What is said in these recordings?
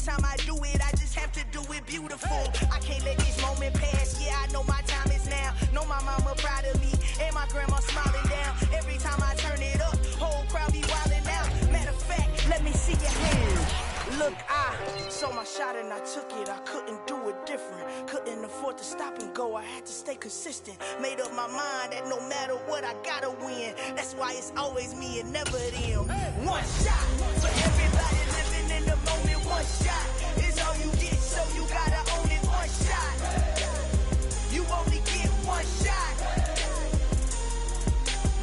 time I do it, I just have to do it beautiful. I can't let this moment pass. Yeah, I know my time is now. Know my mama proud of me, and my grandma smiling down. Every time I turn it up, whole crowd be wildin' out. Matter of fact, let me see your hands. Look, I saw my shot and I took it. I couldn't do it different. Couldn't afford to stop and go. I had to stay consistent. Made up my mind that no matter what, I gotta win. That's why it's always me and never them. One shot for everybody living in the moment. One shot is all you get, so you gotta own it. One shot. You only get one shot.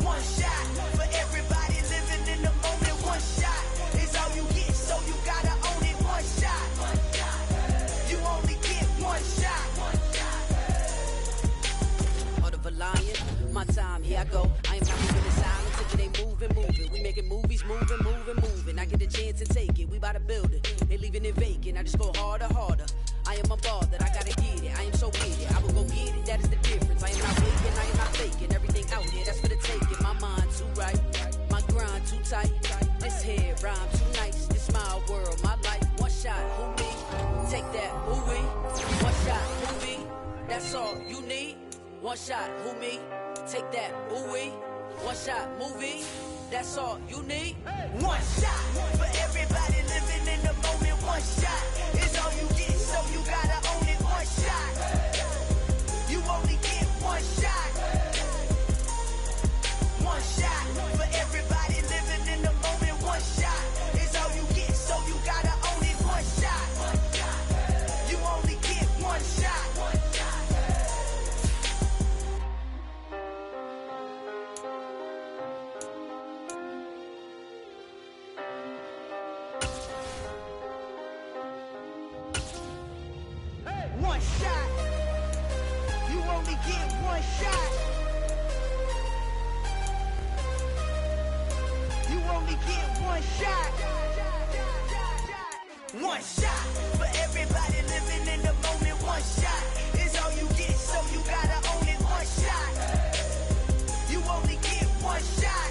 One shot for everybody living in the moment. One shot is all you get, so you gotta own it. One shot. You only get one shot. Heart of a lion, my time, here I go. I am not moving in silence if it ain't moving. We making movies, moving. I get a chance to take it, we bout to build it. They leaving it vacant, I just go harder. I am a ball that I gotta get it. I am so with it, I will go get it, that is the difference. I am not waking, I am not faking. Everything out here, that's for the taking. My mind too right, my grind too tight. This here rhyme too nice, this my world, my life. One shot, who me? Take that, who we? One shot, who me? That's all you need. One shot, who me? Take that, who we? One shot, movie. That's all you need. One shot for everybody living in the moment. One shot is all you get, so you gotta own it. One shot. You only get one shot. One shot for everybody living in the moment. One shot is all you get, so you gotta own it. One shot. You only get one shot. One shot. You only get one shot. You only get one shot. One shot for everybody living in the moment. One shot is all you get, so you gotta own it. One shot. You only get one shot.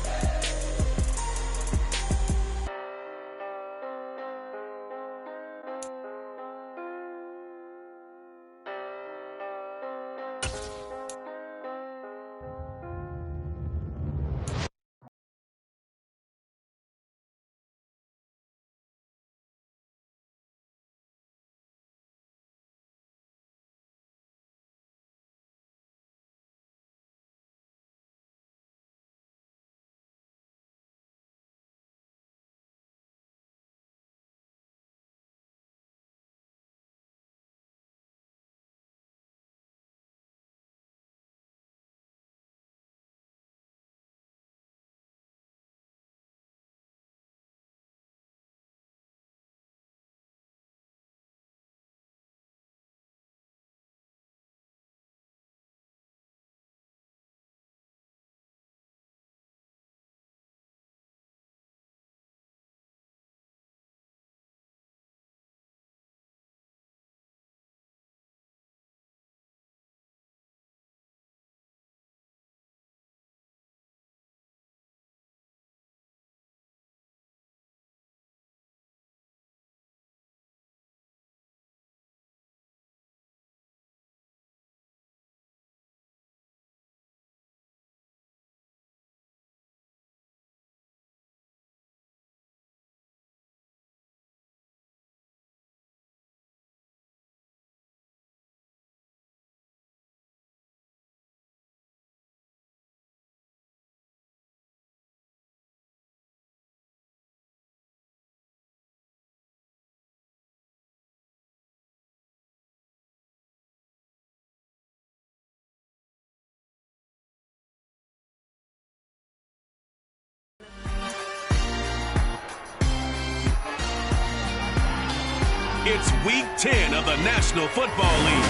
It's Week 10 of the National Football League,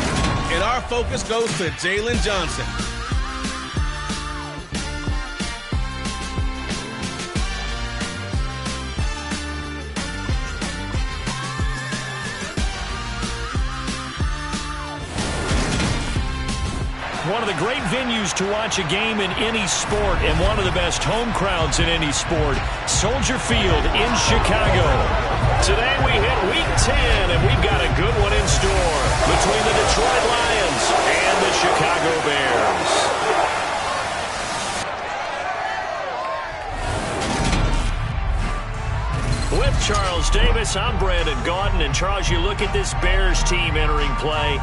and our focus goes to Jalen Johnson. One of the great venues to watch a game in any sport and one of the best home crowds in any sport, Soldier Field in Chicago. Today we hit Week 10, and we've got a good one in store between the Detroit Lions and the Chicago Bears. With Charles Davis, I'm Brandon Gaudin. And Charles, you look at this Bears team entering play.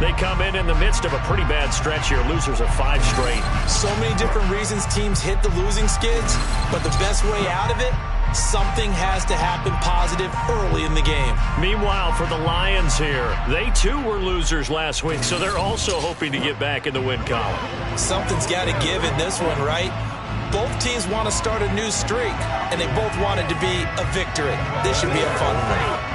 They come in the midst of a pretty bad stretch here. Losers of 5 straight. So many different reasons teams hit the losing skids, but the best way out of it, something has to happen positive early in the game. Meanwhile, for the Lions here, they too were losers last week, so they're also hoping to get back in the win column. Something's got to give in this one, right? Both teams want to start a new streak, and they both want it to be a victory. This should be a fun one.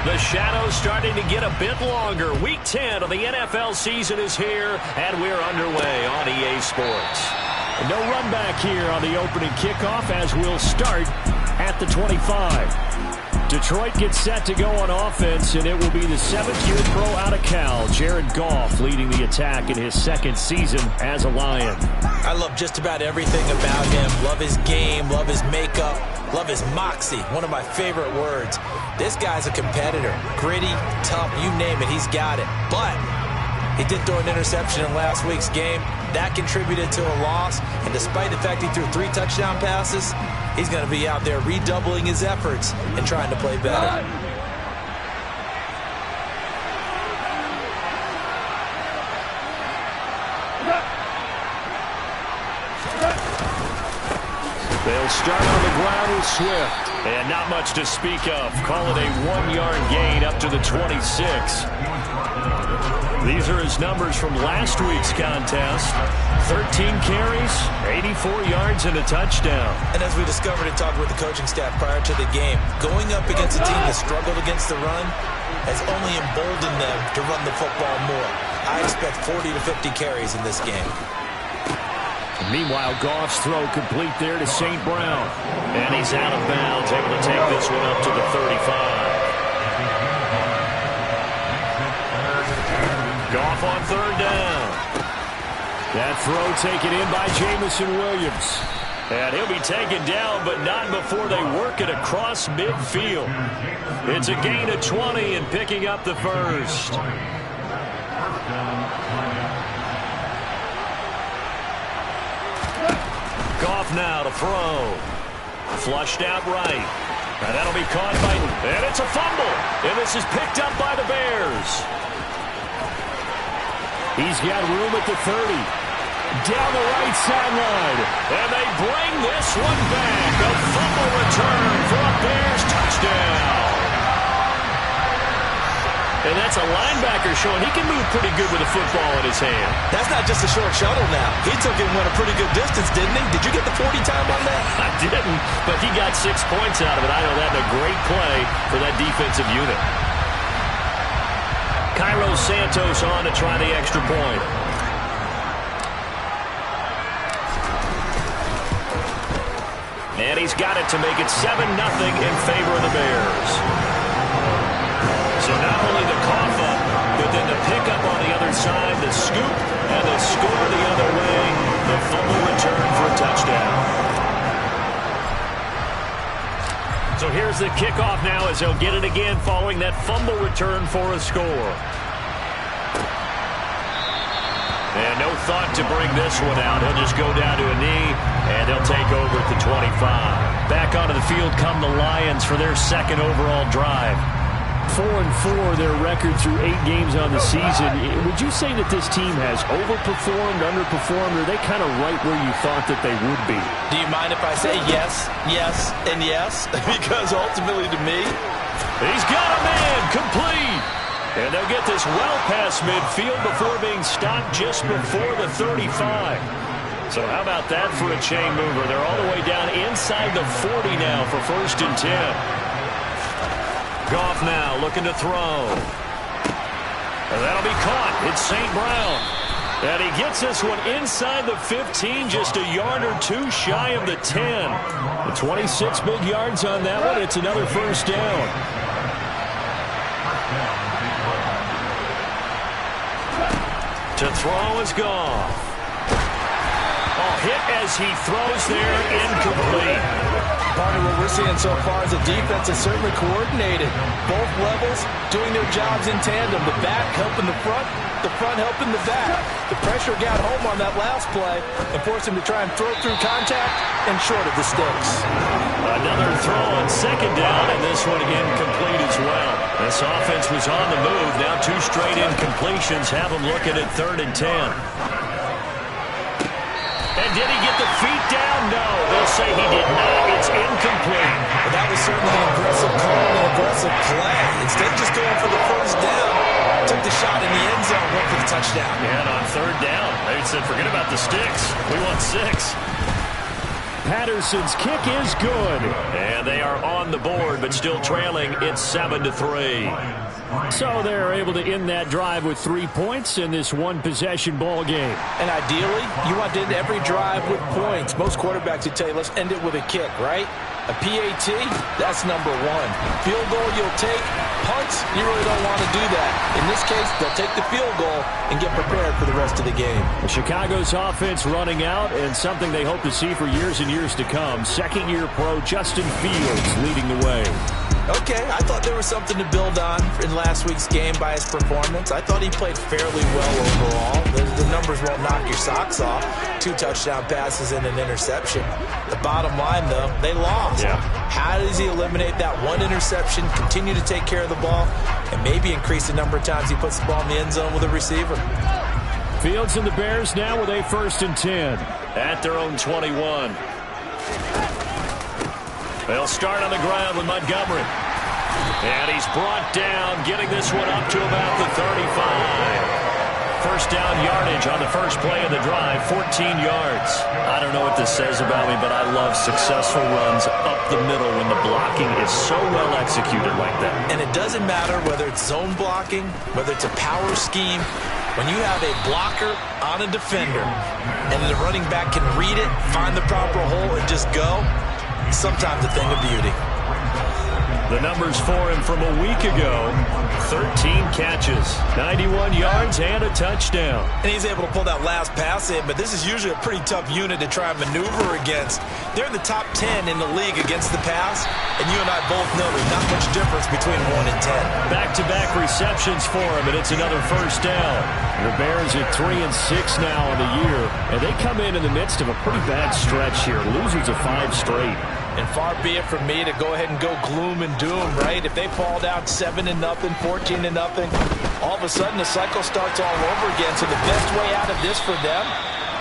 The shadow's starting to get a bit longer. Week 10 of the NFL season is here, and we're underway on EA Sports. No run back here on the opening kickoff as we'll start at the 25. Detroit gets set to go on offense, and it will be the 7th-year pro out of Cal, Jared Goff, leading the attack in his 2nd season as a Lion. I love just about everything about him. Love his game, love his makeup, love his moxie, one of my favorite words. This guy's a competitor. Gritty, tough, you name it, he's got it. But he did throw an interception in last week's game. That contributed to a loss. And despite the fact he threw 3 touchdown passes, he's going to be out there redoubling his efforts and trying to play better. They'll start on the ground with Swift. And not much to speak of. Call it a 1-yard gain up to the 26. These are his numbers from last week's contest. 13 carries, 84 yards, and a touchdown. And as we discovered in talking with the coaching staff prior to the game, going up against a team that struggled against the run has only emboldened them to run the football more. I expect 40 to 50 carries in this game. Meanwhile, Goff's throw complete there to St. Brown. And he's out of bounds, able to take this one up to the 35. Goff on 3rd down. That throw taken in by Jamison Williams. And he'll be taken down, but not before they work it across midfield. It's a gain of 20 and picking up the 1st. Goff now to throw. Flushed out right. And that'll be caught by... And it's a fumble. And this is picked up by the Bears. He's got room at the 30. Down the right sideline. And they bring this one back. A fumble return for a Bears touchdown. And that's a linebacker showing he can move pretty good with a football in his hand. That's not just a short shuttle now. He took it and went a pretty good distance, didn't he? Did you get the 40 time on that? I didn't, but he got 6 points out of it. I know that's a great play for that defensive unit. Cairo Santos on to try the extra point. And he's got it to make it 7-0 in favor of the Bears. So not only the cough up, but then the pickup on the other side, the scoop, and the score the other way, the fumble return for a touchdown. So here's the kickoff now as they'll get it again following that fumble return for a score. And no thought to bring this one out. He'll just go down to a knee, and they'll take over at the 25. Back onto the field come the Lions for their 2nd overall drive. 4-4, their record through 8 games on the season. Would you say that this team has overperformed, underperformed, or are they kind of right where you thought that they would be? Do you mind if I say yes, yes, and yes? Because ultimately to me... He's got a man complete. And they'll get this well past midfield before being stopped just before the 35. So how about that for a chain mover? They're all the way down inside the 40 now for 1st and 10. Goff now looking to throw. And that'll be caught. It's St. Brown. And he gets this one inside the 15, just a yard or two shy of the 10. The 26 big yards on that one. It's another first down. To throw is Goff. Hit as he throws there, incomplete. Partner, what we're seeing so far is the defense is certainly coordinated. Both levels doing their jobs in tandem. The back helping the front helping the back. The pressure got home on that last play and forced him to try and throw through contact and short of the sticks. Another throw on second down, and this one again complete as well. This offense was on the move. Now 2 straight incompletions have them looking at 3rd and 10. And did he get the feet down? No. They'll say he did not. It's incomplete. But that was certainly an aggressive call, an aggressive play. Instead of just going for the first down, took the shot in the end zone, went for the touchdown. And on 3rd down, they said, forget about the sticks. We want 6. Patterson's kick is good. And they are on the board, but still trailing. It's 7-3. So they're able to end that drive with 3 points in this one-possession ball game. And ideally, you want to end every drive with points. Most quarterbacks would tell you, let's end it with a kick, right? A PAT, that's number 1. Field goal you'll take. Punts, you really don't want to do that. In this case, they'll take the field goal and get prepared for the rest of the game. Chicago's offense running out, and something they hope to see for years and years to come. Second-year pro Justin Fields leading the way. Okay, I thought there was something to build on in last week's game by his performance. I thought he played fairly well overall. The numbers won't knock your socks off. 2 touchdown passes and an interception. The bottom line, though, they lost. Yeah. How does he eliminate that 1 interception, continue to take care of the ball, and maybe increase the number of times he puts the ball in the end zone with a receiver? Fields and the Bears now with a 1st and 10 at their own 21. They'll start on the ground with Montgomery. And he's brought down, getting this one up to about the 35. First down yardage on the first play of the drive, 14 yards. I don't know what this says about me, but I love successful runs up the middle when the blocking is so well executed like that. And it doesn't matter whether it's zone blocking, whether it's a power scheme. When you have a blocker on a defender and the running back can read it, find the proper hole, and just go, sometimes a thing of beauty. The numbers for him from a week ago, 13 catches, 91 yards, and a touchdown. And he's able to pull that last pass in, but this is usually a pretty tough unit to try and maneuver against. They're in the top 10 in the league against the pass, and you and I both know there's not much difference between 1 and 10. Back-to-back receptions for him, and it's another first down. The Bears at 3-6 now on the year, and they come in the midst of a pretty bad stretch here, losers of 5 straight. And far be it from me to go ahead and go gloom and doom, right? If they fall down 7-0, 14-0, all of a sudden the cycle starts all over again. So the best way out of this for them,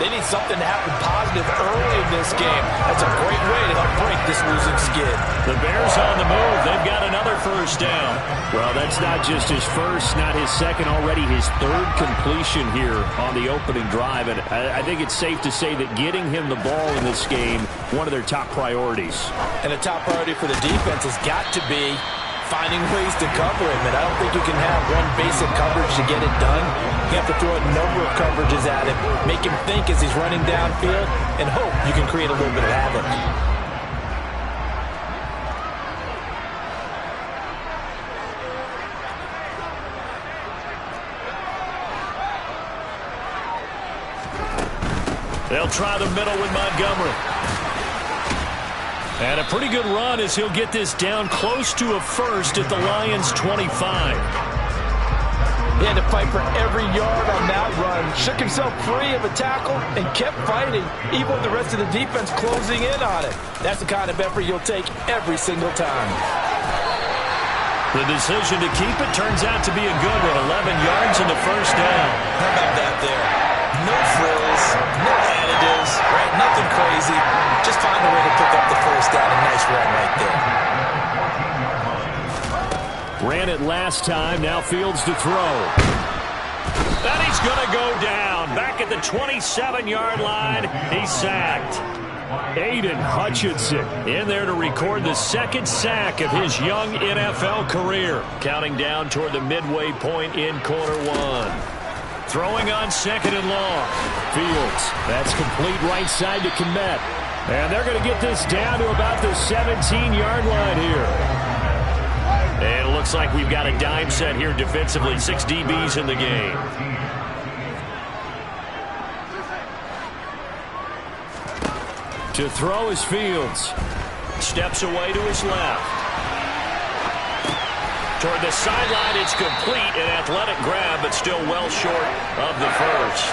they need something to happen positive early in this game. That's a great way to help break this losing skid. The Bears on the move. They've got another first down. Well, that's not just his first, not his second, already his 3rd completion here on the opening drive. And I think it's safe to say that getting him the ball in this game, one of their top priorities. And a top priority for the defense has got to be finding ways to cover him. And I don't think you can have one basic coverage to get it done. You have to throw a number of coverages at him, make him think as he's running downfield, and hope you can create a little bit of havoc. They'll try the middle with Montgomery. And a pretty good run as he'll get this down close to a first at the Lions' 25. He had to fight for every yard on that run. Shook himself free of a tackle and kept fighting, even with the rest of the defense closing in on it. That's the kind of effort you'll take every single time. The decision to keep it turns out to be a good one. 11 yards in the first down. How about that there? No frills, no additives, right? Nothing crazy. Just find a way to pick up the first down. A nice run right there. Ran it last time. Now Fields to throw. And he's going to go down. Back at the 27-yard line, he's sacked. Aiden Hutchinson in there to record the second sack of his young NFL career. Counting down toward the midway point in quarter one. Throwing on second and long. Fields. That's complete right side to Kmet. And they're going to get this down to about the 17-yard line here. And it looks like we've got a dime set here defensively. 6 DBs in the game. To throw is Fields. Steps away to his left. Toward the sideline, it's complete. An athletic grab, but still well short of the first.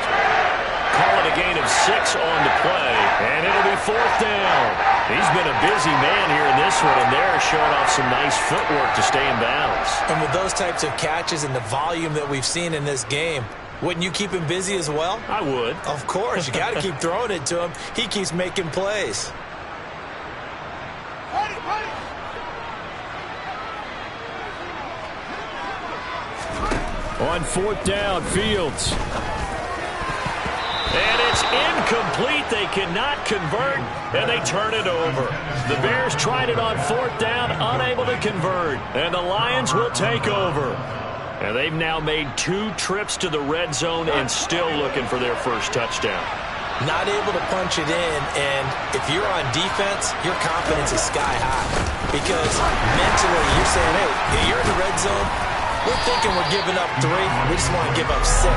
Call it a gain of 6 on the play, and it'll be 4th down. He's been a busy man here in this one, and they're showing off some nice footwork to stay in bounds. And with those types of catches and the volume that we've seen in this game, wouldn't you keep him busy as well? I would. Of course. You got to keep throwing it to him. He keeps making plays. On 4th down, Fields. And it's incomplete. They cannot convert, and they turn it over. The Bears tried it on 4th down, unable to convert. And the Lions will take over. And they've now made 2 trips to the red zone and still looking for their first touchdown. Not able to punch it in, and if you're on defense, your confidence is sky high. Because mentally, you're saying, hey, you're in the red zone. We're thinking we're giving up 3. We just want to give up 6.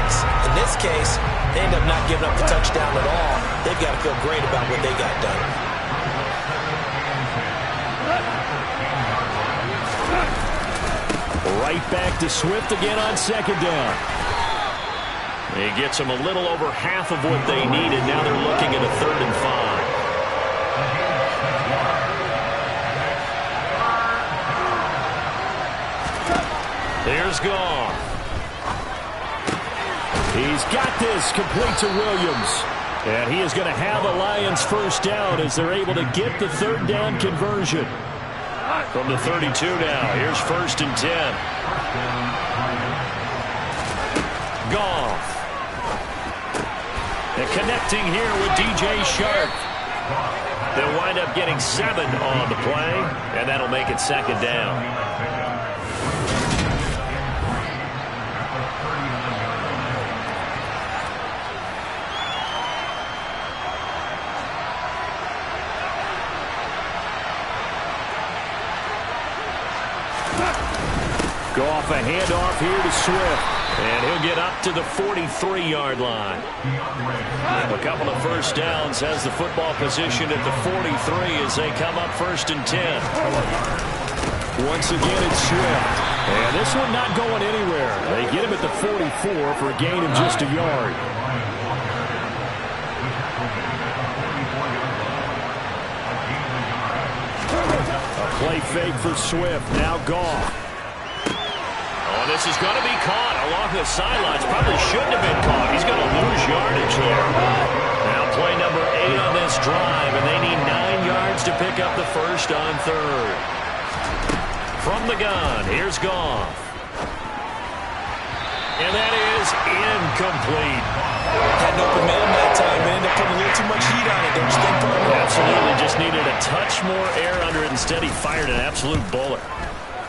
In this case, they end up not giving up the touchdown at all. They've got to feel great about what they got done. Right back to Swift again on 2nd down. He gets them a little over half of what they needed. Now they're looking at a 3rd and 5. Here's Goff. He's got this complete to Williams. And he is going to have a Lions first down as they're able to get the 3rd down conversion. From the 32 now. Here's 1st and 10. Goff. And connecting here with DJ Shark. They'll wind up getting 7 on the play, and that'll make it 2nd down. Goff, a handoff here to Swift. And he'll get up to the 43-yard line. A couple of first downs has the football position at the 43 as they come up 1st and 10. Once again, it's Swift. And this one not going anywhere. They get him at the 44 for a gain of just a yard. A play fake for Swift. Now Goff. This is going to be caught along the sidelines. Probably shouldn't have been caught. He's going to lose yardage there. Now play number 8 on this drive, and they need 9 yards to pick up the first on 3rd. From the gun, here's Goff. And that is incomplete. Had an open man that time, man. They put a little too much heat on it, don't you think, partner? Absolutely. Just needed a touch more air under it. Instead, he fired an absolute bullet.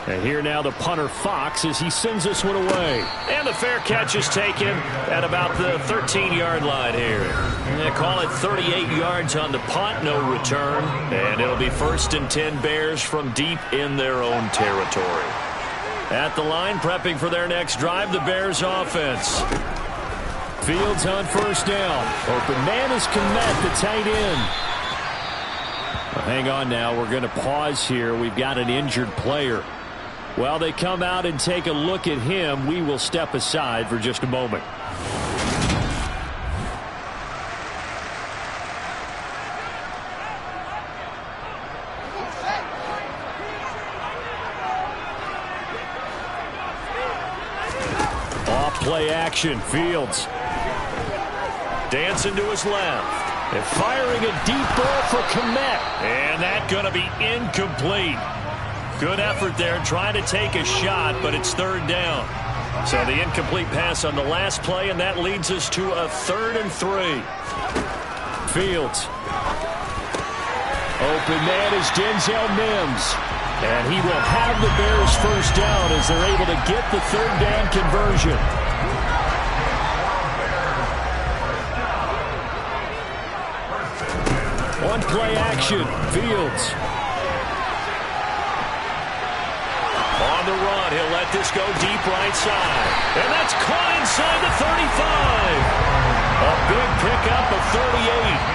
And here now the punter Fox as he sends this one away. And the fair catch is taken at about the 13-yard line here. They call it 38 yards on the punt, no return. And it'll be 1st and 10 Bears from deep in their own territory. At the line, prepping for their next drive, the Bears offense. Fields on 1st down. Open man is Kmet, the tight end. Well, hang on now. We're going to pause here. We've got an injured player. While they come out and take a look at him, we will step aside for just a moment. Off play action, Fields. Dancing to his left. And firing a deep ball for Kmet. And that's going to be incomplete. Good effort there, trying to take a shot, but it's 3rd down. So the incomplete pass on the last play, and that leads us to a 3rd and 3. Fields. Open man is Denzel Mims. And he will have the Bears first down as they're able to get the 3rd down conversion. One play action. Fields. On the run, he'll let this go deep right side. And that's caught inside the 35. A big pickup of 38.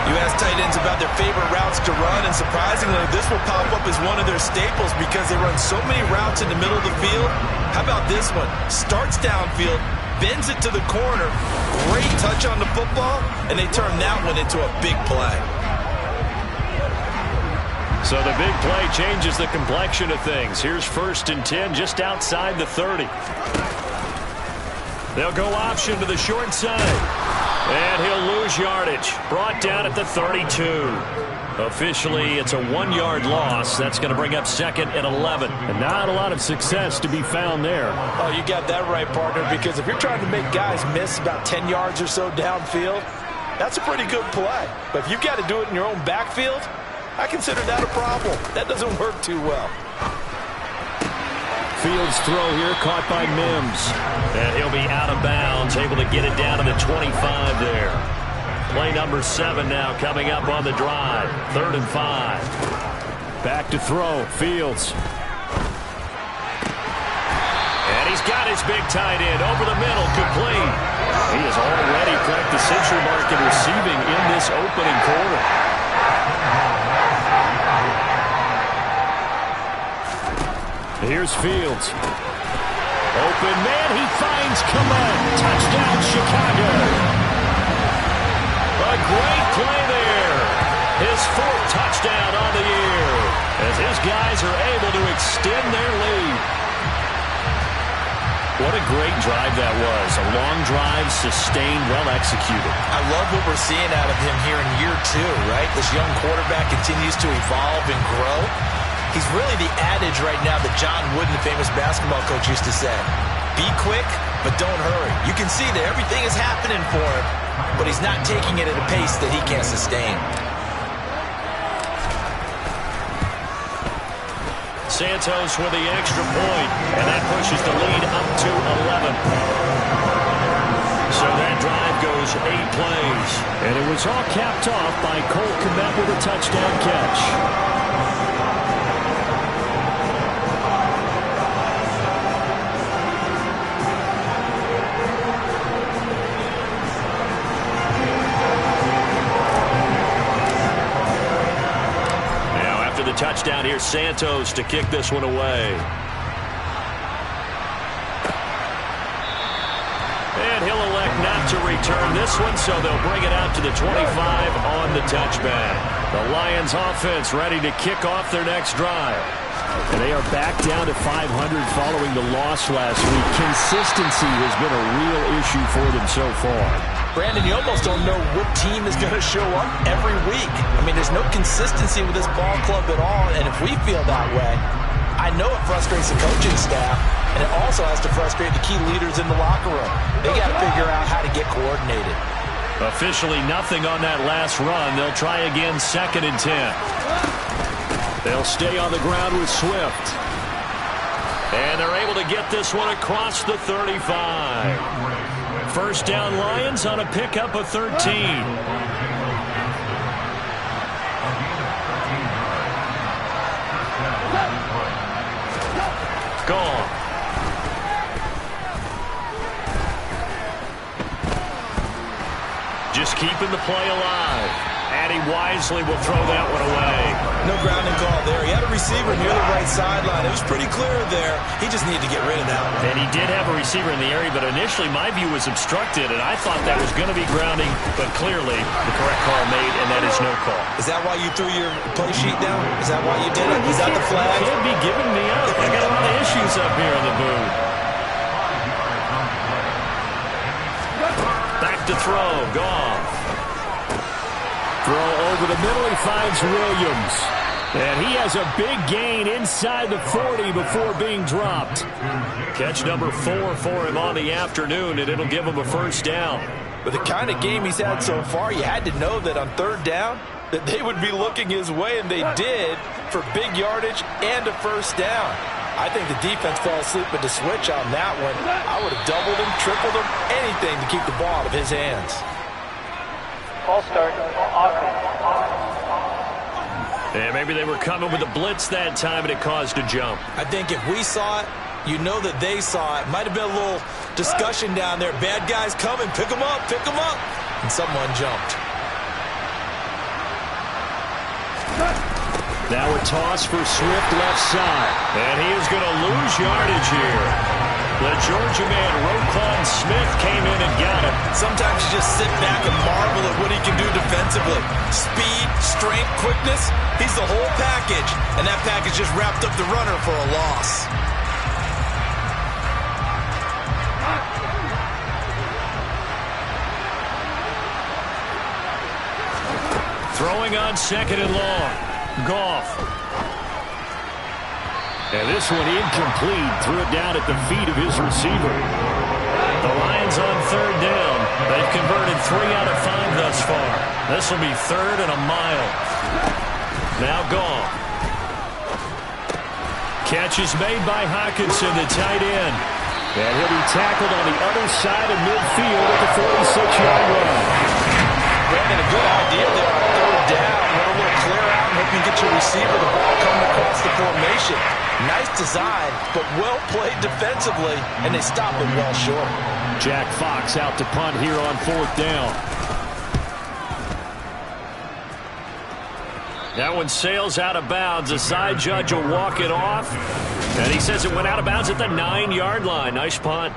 You ask tight ends about their favorite routes to run, and surprisingly, this will pop up as one of their staples because they run so many routes in the middle of the field. How about this one? Starts downfield, bends it to the corner, great touch on the football, and they turn that one into a big play. So the big play changes the complexion of things. Here's 1st and 10 just outside the 30. They'll go option to the short side. And he'll lose yardage. Brought down at the 32. Officially, it's a 1-yard loss. That's going to bring up 2nd and 11. And not a lot of success to be found there. Oh, you got that right, partner, because if you're trying to make guys miss about 10 yards or so downfield, that's a pretty good play. But if you've got to do it in your own backfield, I consider that a problem. That doesn't work too well. Fields throw here caught by Mims. And he'll be out of bounds, able to get it down to the 25 there. Play number 7 now coming up on the drive. 3rd and 5. Back to throw. Fields. And he's got his big tight end over the middle, complete. He has already cracked the century mark in receiving in this opening quarter. Here's Fields. Open man, he finds Kmet. Touchdown, Chicago. A great play there. His 4th touchdown on the year as his guys are able to extend their lead. What a great drive that was. A long drive, sustained, well executed. I love what we're seeing out of him here in year 2, right? This young quarterback continues to evolve and grow. He's really the adage right now that John Wooden, the famous basketball coach, used to say. Be quick, but don't hurry. You can see that everything is happening for him, but he's not taking it at a pace that he can't sustain. Santos with the extra point, and that pushes the lead up to 11. So that drive goes 8 plays. And it was all capped off by Cole Kmet with a touchdown catch. Touchdown here, Santos to kick this one away. And he'll elect not to return this one, so they'll bring it out to the 25 on the touchback. The Lions offense ready to kick off their next drive. And they are back down to 500 following the loss last week. Consistency has been a real issue for them so far. Brandon, you almost don't know what team is going to show up every week. I mean, there's no consistency with this ball club at all, and if we feel that way, I know it frustrates the coaching staff, and it also has to frustrate the key leaders in the locker room. They got to figure out how to get coordinated. Officially nothing on that last run. They'll try again, 2nd and 10. They'll stay on the ground with Swift. And they're able to get this one across the 35. First down, Lions on a pickup of 13. Gone. Just keeping the play alive. And he wisely will throw that one away. No grounding call there. He had a receiver near the right sideline. It was pretty clear there. He just needed to get rid of that one. And he did have a receiver in the area, but initially my view was obstructed, and I thought that was going to be grounding, but clearly the correct call made, and that is no call. Is that why you threw your play sheet down? Is that why you did it? Is that the flag? You can't be giving me up. I got a lot of issues up here in the booth. Back to throw. Goff. Throw over the middle. He finds Williams. And he has a big gain inside the 40 before being dropped. Catch number 4 for him on the afternoon, and it'll give him a first down. With the kind of game he's had so far, you had to know that on third down that they would be looking his way, and they did, for big yardage and a first down. I think the defense fell asleep at the switch on that one. I would have doubled him, tripled him, anything to keep the ball out of his hands. All start. And maybe they were coming with a blitz that time, and it caused a jump. I think if we saw it, you know that they saw it. Might have been a little discussion down there. Bad guys coming. Pick them up. Pick them up. And someone jumped. Now a toss for Swift left side. And he is going to lose yardage here. The Georgia man, Roquan Smith, came in and got him. Sometimes you just sit back and marvel at what he can do defensively. Speed, strength, quickness. He's the whole package. And that package just wrapped up the runner for a loss. Throwing on second and long. Goff. And this one incomplete. Threw it down at the feet of his receiver. The Lions on third down. They've converted 3 out of 5 thus far. This will be 3rd and a mile. Now Goff. Catch is made by Hockenson, the tight end. And he'll be tackled on the other side of midfield at the 46-yard line. Brandon, a good idea there on third down. Let a little clear out and hope you get your receiver the ball coming across the formation. Nice design, but well played defensively, and they stop it well short. Jack Fox out to punt here on 4th down. That one sails out of bounds. The side judge will walk it off. And he says it went out of bounds at the 9-yard line. Nice punt.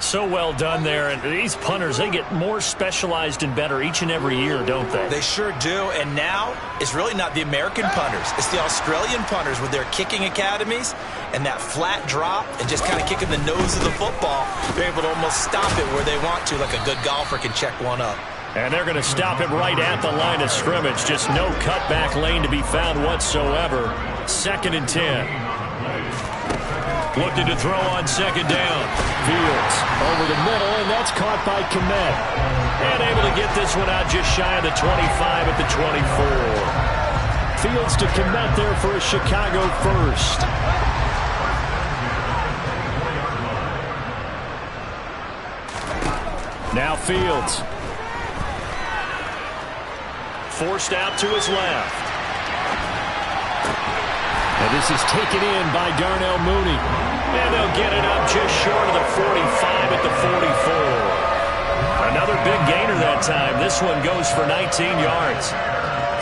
So well done there. And these punters, they get more specialized and better each and every year, don't they? They sure do. And now it's really not the American punters. It's the Australian punters with their kicking academies and that flat drop and just kind of kicking the nose of the football. They're able to almost stop it where they want to, like a good golfer can check one up. And they're going to stop it right at the line of scrimmage. Just no cutback lane to be found whatsoever. 2nd and 10. Looking to throw on 2nd down. Fields over the middle, and that's caught by Kmet. And able to get this one out just shy of the 25 at the 24. Fields to Kmet there for a Chicago first. Now Fields. Forced out to his left. And this is taken in by Darnell Mooney. And they'll get it up just short of the 45 at the 44. Another big gainer that time. This one goes for 19 yards.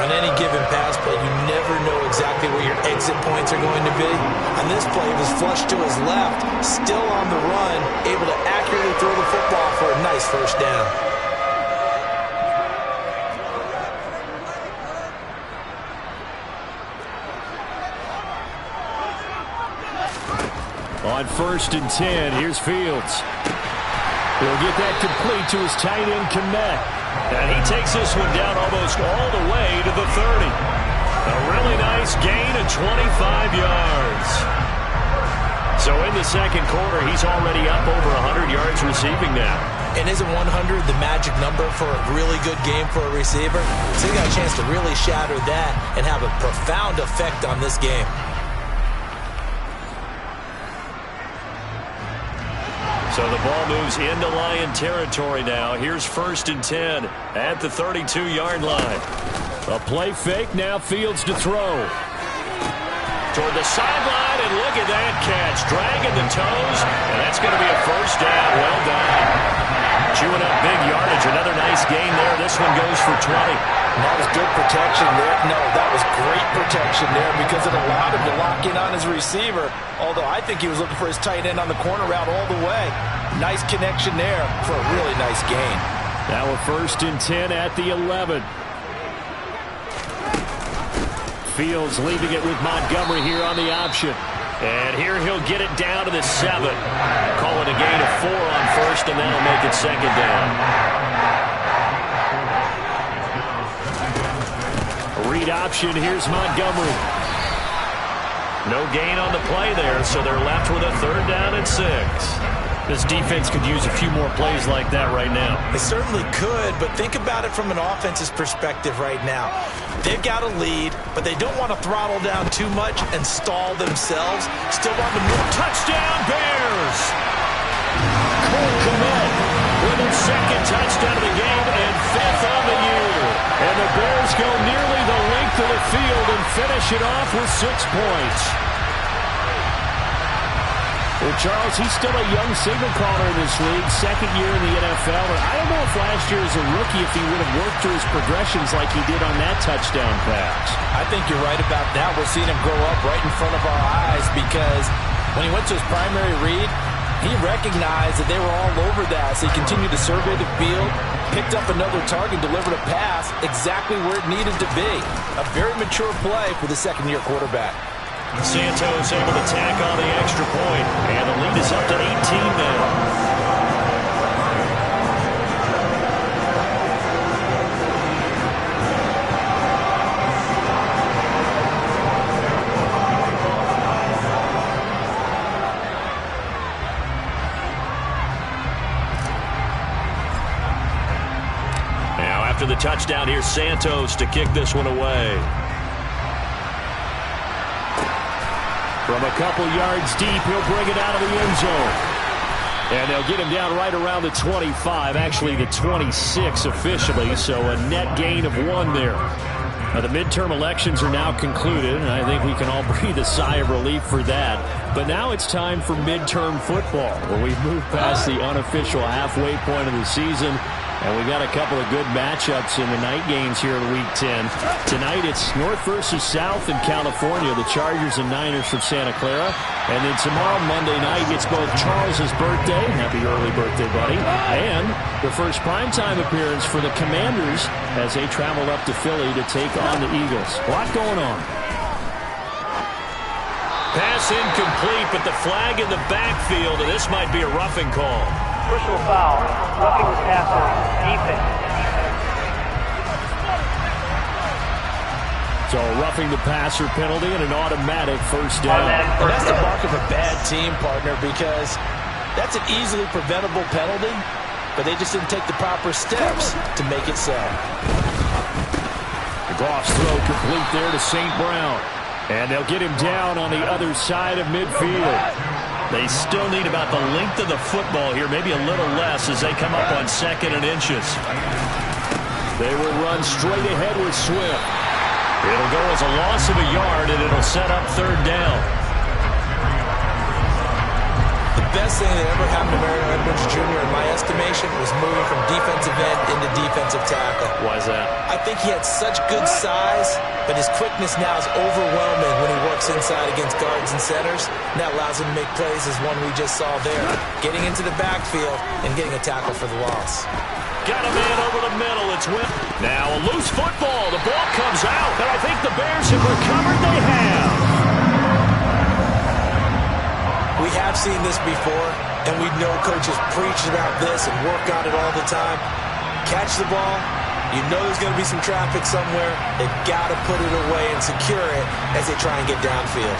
On any given pass play, you never know exactly where your exit points are going to be. On this play, it was flushed to his left, still on the run, able to accurately throw the football for a nice first down. On 1st and 10, here's Fields. He'll get that complete to his tight end, Kmet. And he takes this one down almost all the way to the 30. A really nice gain of 25 yards. So in the second quarter, he's already up over 100 yards receiving now. And isn't 100 the magic number for a really good game for a receiver? So he got a chance to really shatter that and have a profound effect on this game. So the ball moves into Lion territory now. Here's 1st and 10 at the 32-yard line. A play fake, now Fields to throw. Toward the sideline, and look at that catch. Dragging the toes, and that's going to be a first down. Well done. Chewing up big yardage. Another nice gain there. This one goes for 20. That was good protection there. No, that was great protection there because it allowed him to lock in on his receiver. Although I think he was looking for his tight end on the corner route all the way. Nice connection there for a really nice gain. Now a 1st and 10 at the 11. Fields leaving it with Montgomery here on the option. And here he'll get it down to the 7. Call it a gain of 4 on 1st, and that'll make it 2nd down. Read option, here's Montgomery. No gain on the play there, so they're left with a 3rd down and 6. This defense could use a few more plays like that right now. They certainly could, but think about it from an offense's perspective right now. They've got a lead, but they don't want to throttle down too much and stall themselves. Still want to move. Touchdown, Bears! Cole Kmet with his 2nd touchdown of the game and 5th on the year. And the Bears go nearly the length of the field and finish it off with 6 points. Well, Charles, he's still a young signal caller in this league, 2nd year in the NFL. And I don't know if last year as a rookie, if he would have worked through his progressions like he did on that touchdown pass. I think you're right about that. We're seeing him grow up right in front of our eyes because when he went to his primary read, he recognized that they were all over that. So he continued to survey the field, picked up another target, delivered a pass exactly where it needed to be. A very mature play for the 2nd-year quarterback. Santos able to tack on the extra point, and the lead is up to 18 now. Now after the touchdown, here's Santos to kick this one away. From a couple yards deep, he'll bring it out of the end zone. And they'll get him down right around the 25, actually the 26 officially, so a net gain of 1 there. Now, the midterm elections are now concluded, and I think we can all breathe a sigh of relief for that. But now it's time for midterm football, where we've moved past the unofficial halfway point of the season. And we got a couple of good matchups in the night games here in Week 10. Tonight it's North versus South in California, the Chargers and Niners from Santa Clara. And then tomorrow, Monday night, it's both Charles's birthday, happy early birthday, buddy, and the first primetime appearance for the Commanders as they travel up to Philly to take on the Eagles. A lot going on. Pass incomplete, but the flag in the backfield, and this might be a roughing call. Personal foul. Roughing the passer. Defense. So roughing the passer penalty and an automatic 1st down. And that's the mark of a bad team, partner, because that's an easily preventable penalty, but they just didn't take the proper steps to make it so. The Goff's throw complete there to St. Brown. And they'll get him down on the other side of midfield. They still need about the length of the football here, maybe a little less as they come up on 2nd and inches. They will run straight ahead with Swift. It'll go as a loss of a yard, and it'll set up 3rd down. The best thing that ever happened to Mario Edwards Jr., in my estimation, was moving from defensive end into defensive tackle. Why is that? I think he had such good size, but his quickness now is overwhelming when he works inside against guards and centers. And that allows him to make plays as one we just saw there, getting into the backfield and getting a tackle for the loss. Got a man over the middle. It's Whip. Now a loose football. The ball comes out, and I think the Bears have recovered. They have. We have seen this before, and we know coaches preach about this and work on it all the time. Catch the ball. You know there's going to be some traffic somewhere. They've got to put it away and secure it as they try and get downfield.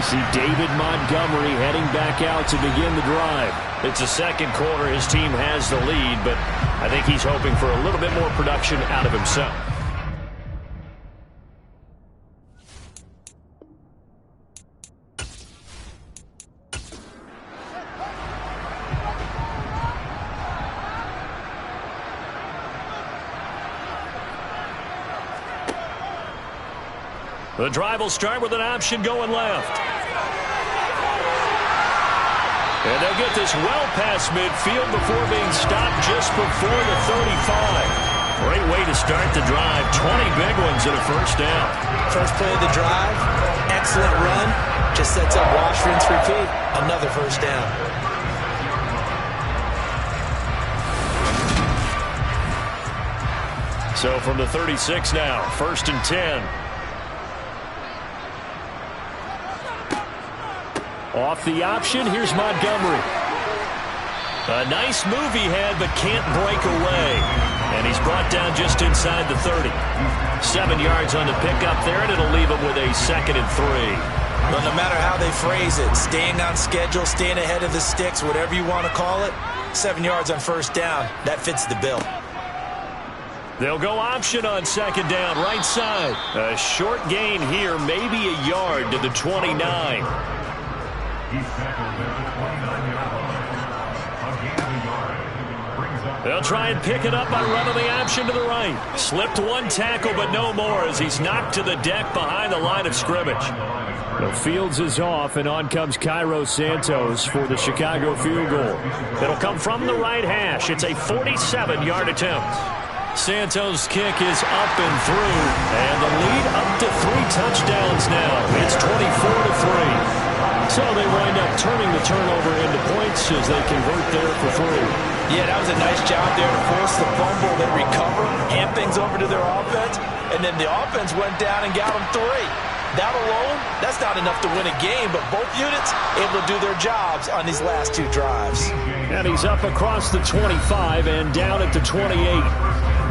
You see David Montgomery heading back out to begin the drive. It's the 2nd quarter. His team has the lead, but I think he's hoping for a little bit more production out of himself. The drive will start with an option going left. And they'll get this well past midfield before being stopped just before the 35. Great way to start the drive. 20 big ones and a 1st down. First play of the drive, excellent run. Just sets up wash, rinse, repeat. Another 1st down. So from the 36 now, 1st and 10. Off the option, here's Montgomery. A nice move he had, but can't break away. And he's brought down just inside the 30. 7 yards on the pickup there, and it'll leave him with a 2nd and 3. Well, no matter how they phrase it, staying on schedule, staying ahead of the sticks, whatever you want to call it, 7 yards on first down, that fits the bill. They'll go option on second down, right side. A short gain here, maybe a yard to the 29. They'll try and pick it up by running the option to the right. Slipped one tackle, but no more as he's knocked to the deck behind the line of scrimmage. The Fields is off, and on comes Cairo Santos for the Chicago field goal. It'll come from the right hash. It's a 47-yard attempt. Santos' kick is up and through, and the lead up to 3 touchdowns now. It's 24-3. So they wind up turning the turnover into points as they convert there for 3. Yeah, that was a nice job there to force the fumble, then recover, hand things over to their offense, and then the offense went down and got them 3. That alone, that's not enough to win a game, but both units able to do their jobs on these last 2 drives. And he's up across the 25 and down at the 28.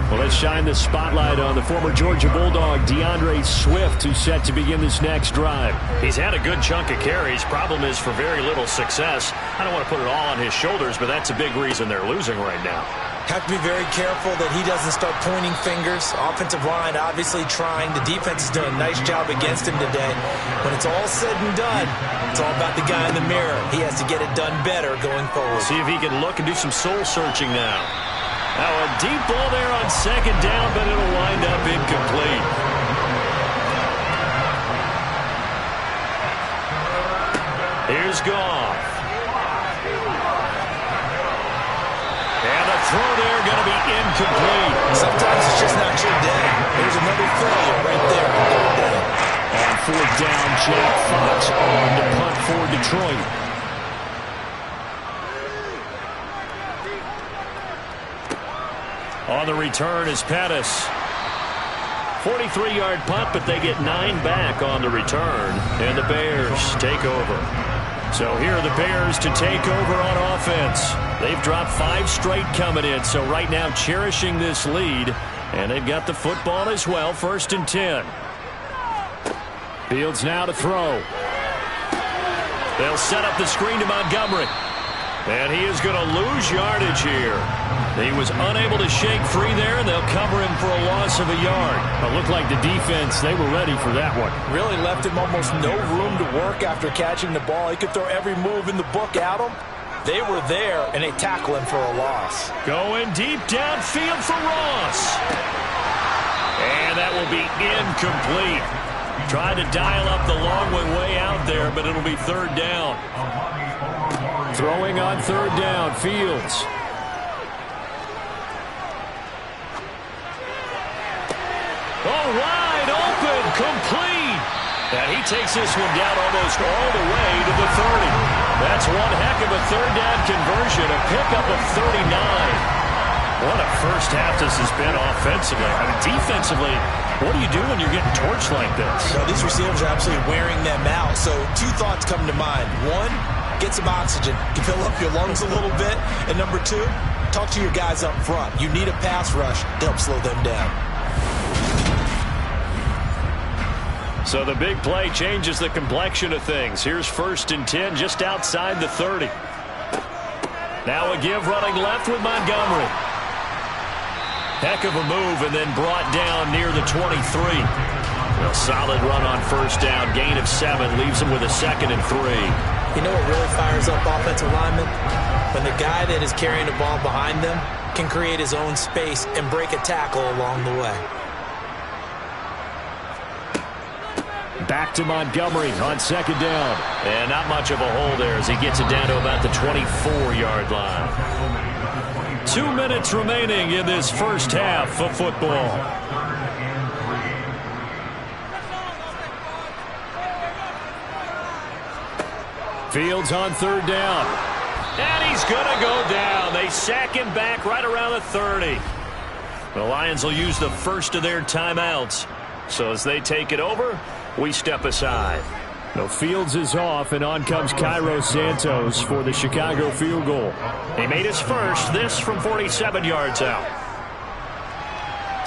Well, let's shine the spotlight on the former Georgia Bulldog, DeAndre Swift, who's set to begin this next drive. He's had a good chunk of carries. Problem is for very little success. I don't want to put it all on his shoulders, but that's a big reason they're losing right now. Have to be very careful that he doesn't start pointing fingers. Offensive line obviously trying. The defense is doing a nice job against him today. When it's all said and done, it's all about the guy in the mirror. He has to get it done better going forward. See if he can look and do some soul searching now. Now a deep ball there on second down, but it'll wind up incomplete. Here's Goff. And the throw there going to be incomplete. Sometimes it's just not your day. There's another failure right there. On fourth down, Jack Fox on the punt for Detroit. On the return is Pettis. 43-yard punt, but they get 9 back on the return. And the Bears take over. So here are the Bears to take over on offense. They've dropped 5 straight coming in, so right now cherishing this lead. And they've got the football as well, 1st and 10. Fields now to throw. They'll set up the screen to Montgomery. And he is going to lose yardage here. He was unable to shake free there, and they'll cover him for a loss of a yard. It looked like the defense, they were ready for that one. Really left him almost no room to work after catching the ball. He could throw every move in the book at him. They were there, and they tackle him for a loss. Going deep downfield for Ross. And that will be incomplete. Tried to dial up the long way out there, but it'll be 3rd down. Throwing on 3rd down, Fields. Oh, wide open, complete. And he takes this one down almost all the way to the 30. That's one heck of a 3rd down conversion, a pickup of 39. What a first half this has been offensively. I mean, defensively, what do you do when you're getting torched like this? Well, these receivers are absolutely wearing them out. So 2 thoughts come to mind. 1, get some oxygen. You fill up your lungs a little bit. And number 2, talk to your guys up front. You need a pass rush to help slow them down. So the big play changes the complexion of things. Here's 1st and 10 just outside the 30. Now a give running left with Montgomery. Heck of a move and then brought down near the 23. A solid run on 1st down. Gain of 7 leaves him with a 2nd and 3. You know what really fires up offensive linemen? When the guy that is carrying the ball behind them can create his own space and break a tackle along the way. Back to Montgomery on 2nd down. And not much of a hole there as he gets it down to about the 24-yard line. 2 minutes remaining in this first half of football. Fields on 3rd down. And he's going to go down. They sack him back right around the 30. The Lions will use the first of their timeouts. So as they take it over, we step aside. No, Fields is off, and on comes Cairo Santos for the Chicago field goal. He made his first, this from 47 yards out.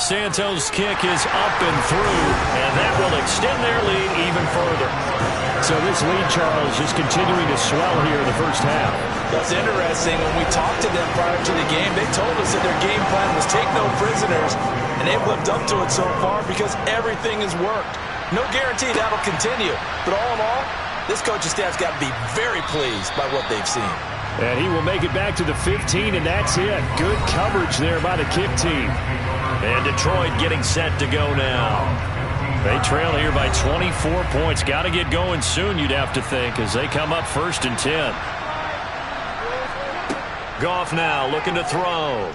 Santos' kick is up and through, and that will extend their lead even further. So this lead, Charles, just continuing to swell here in the first half. That's interesting. When we talked to them prior to the game, they told us that their game plan was take no prisoners, and they've lived up to it so far because everything has worked. No guarantee that'll continue, but all in all, this coaching staff's got to be very pleased by what they've seen. And he will make it back to the 15, and that's it. Good coverage there by the kick team. And Detroit getting set to go now. They trail here by 24 points. Got to get going soon, you'd have to think, as they come up 1st and 10. Goff now looking to throw.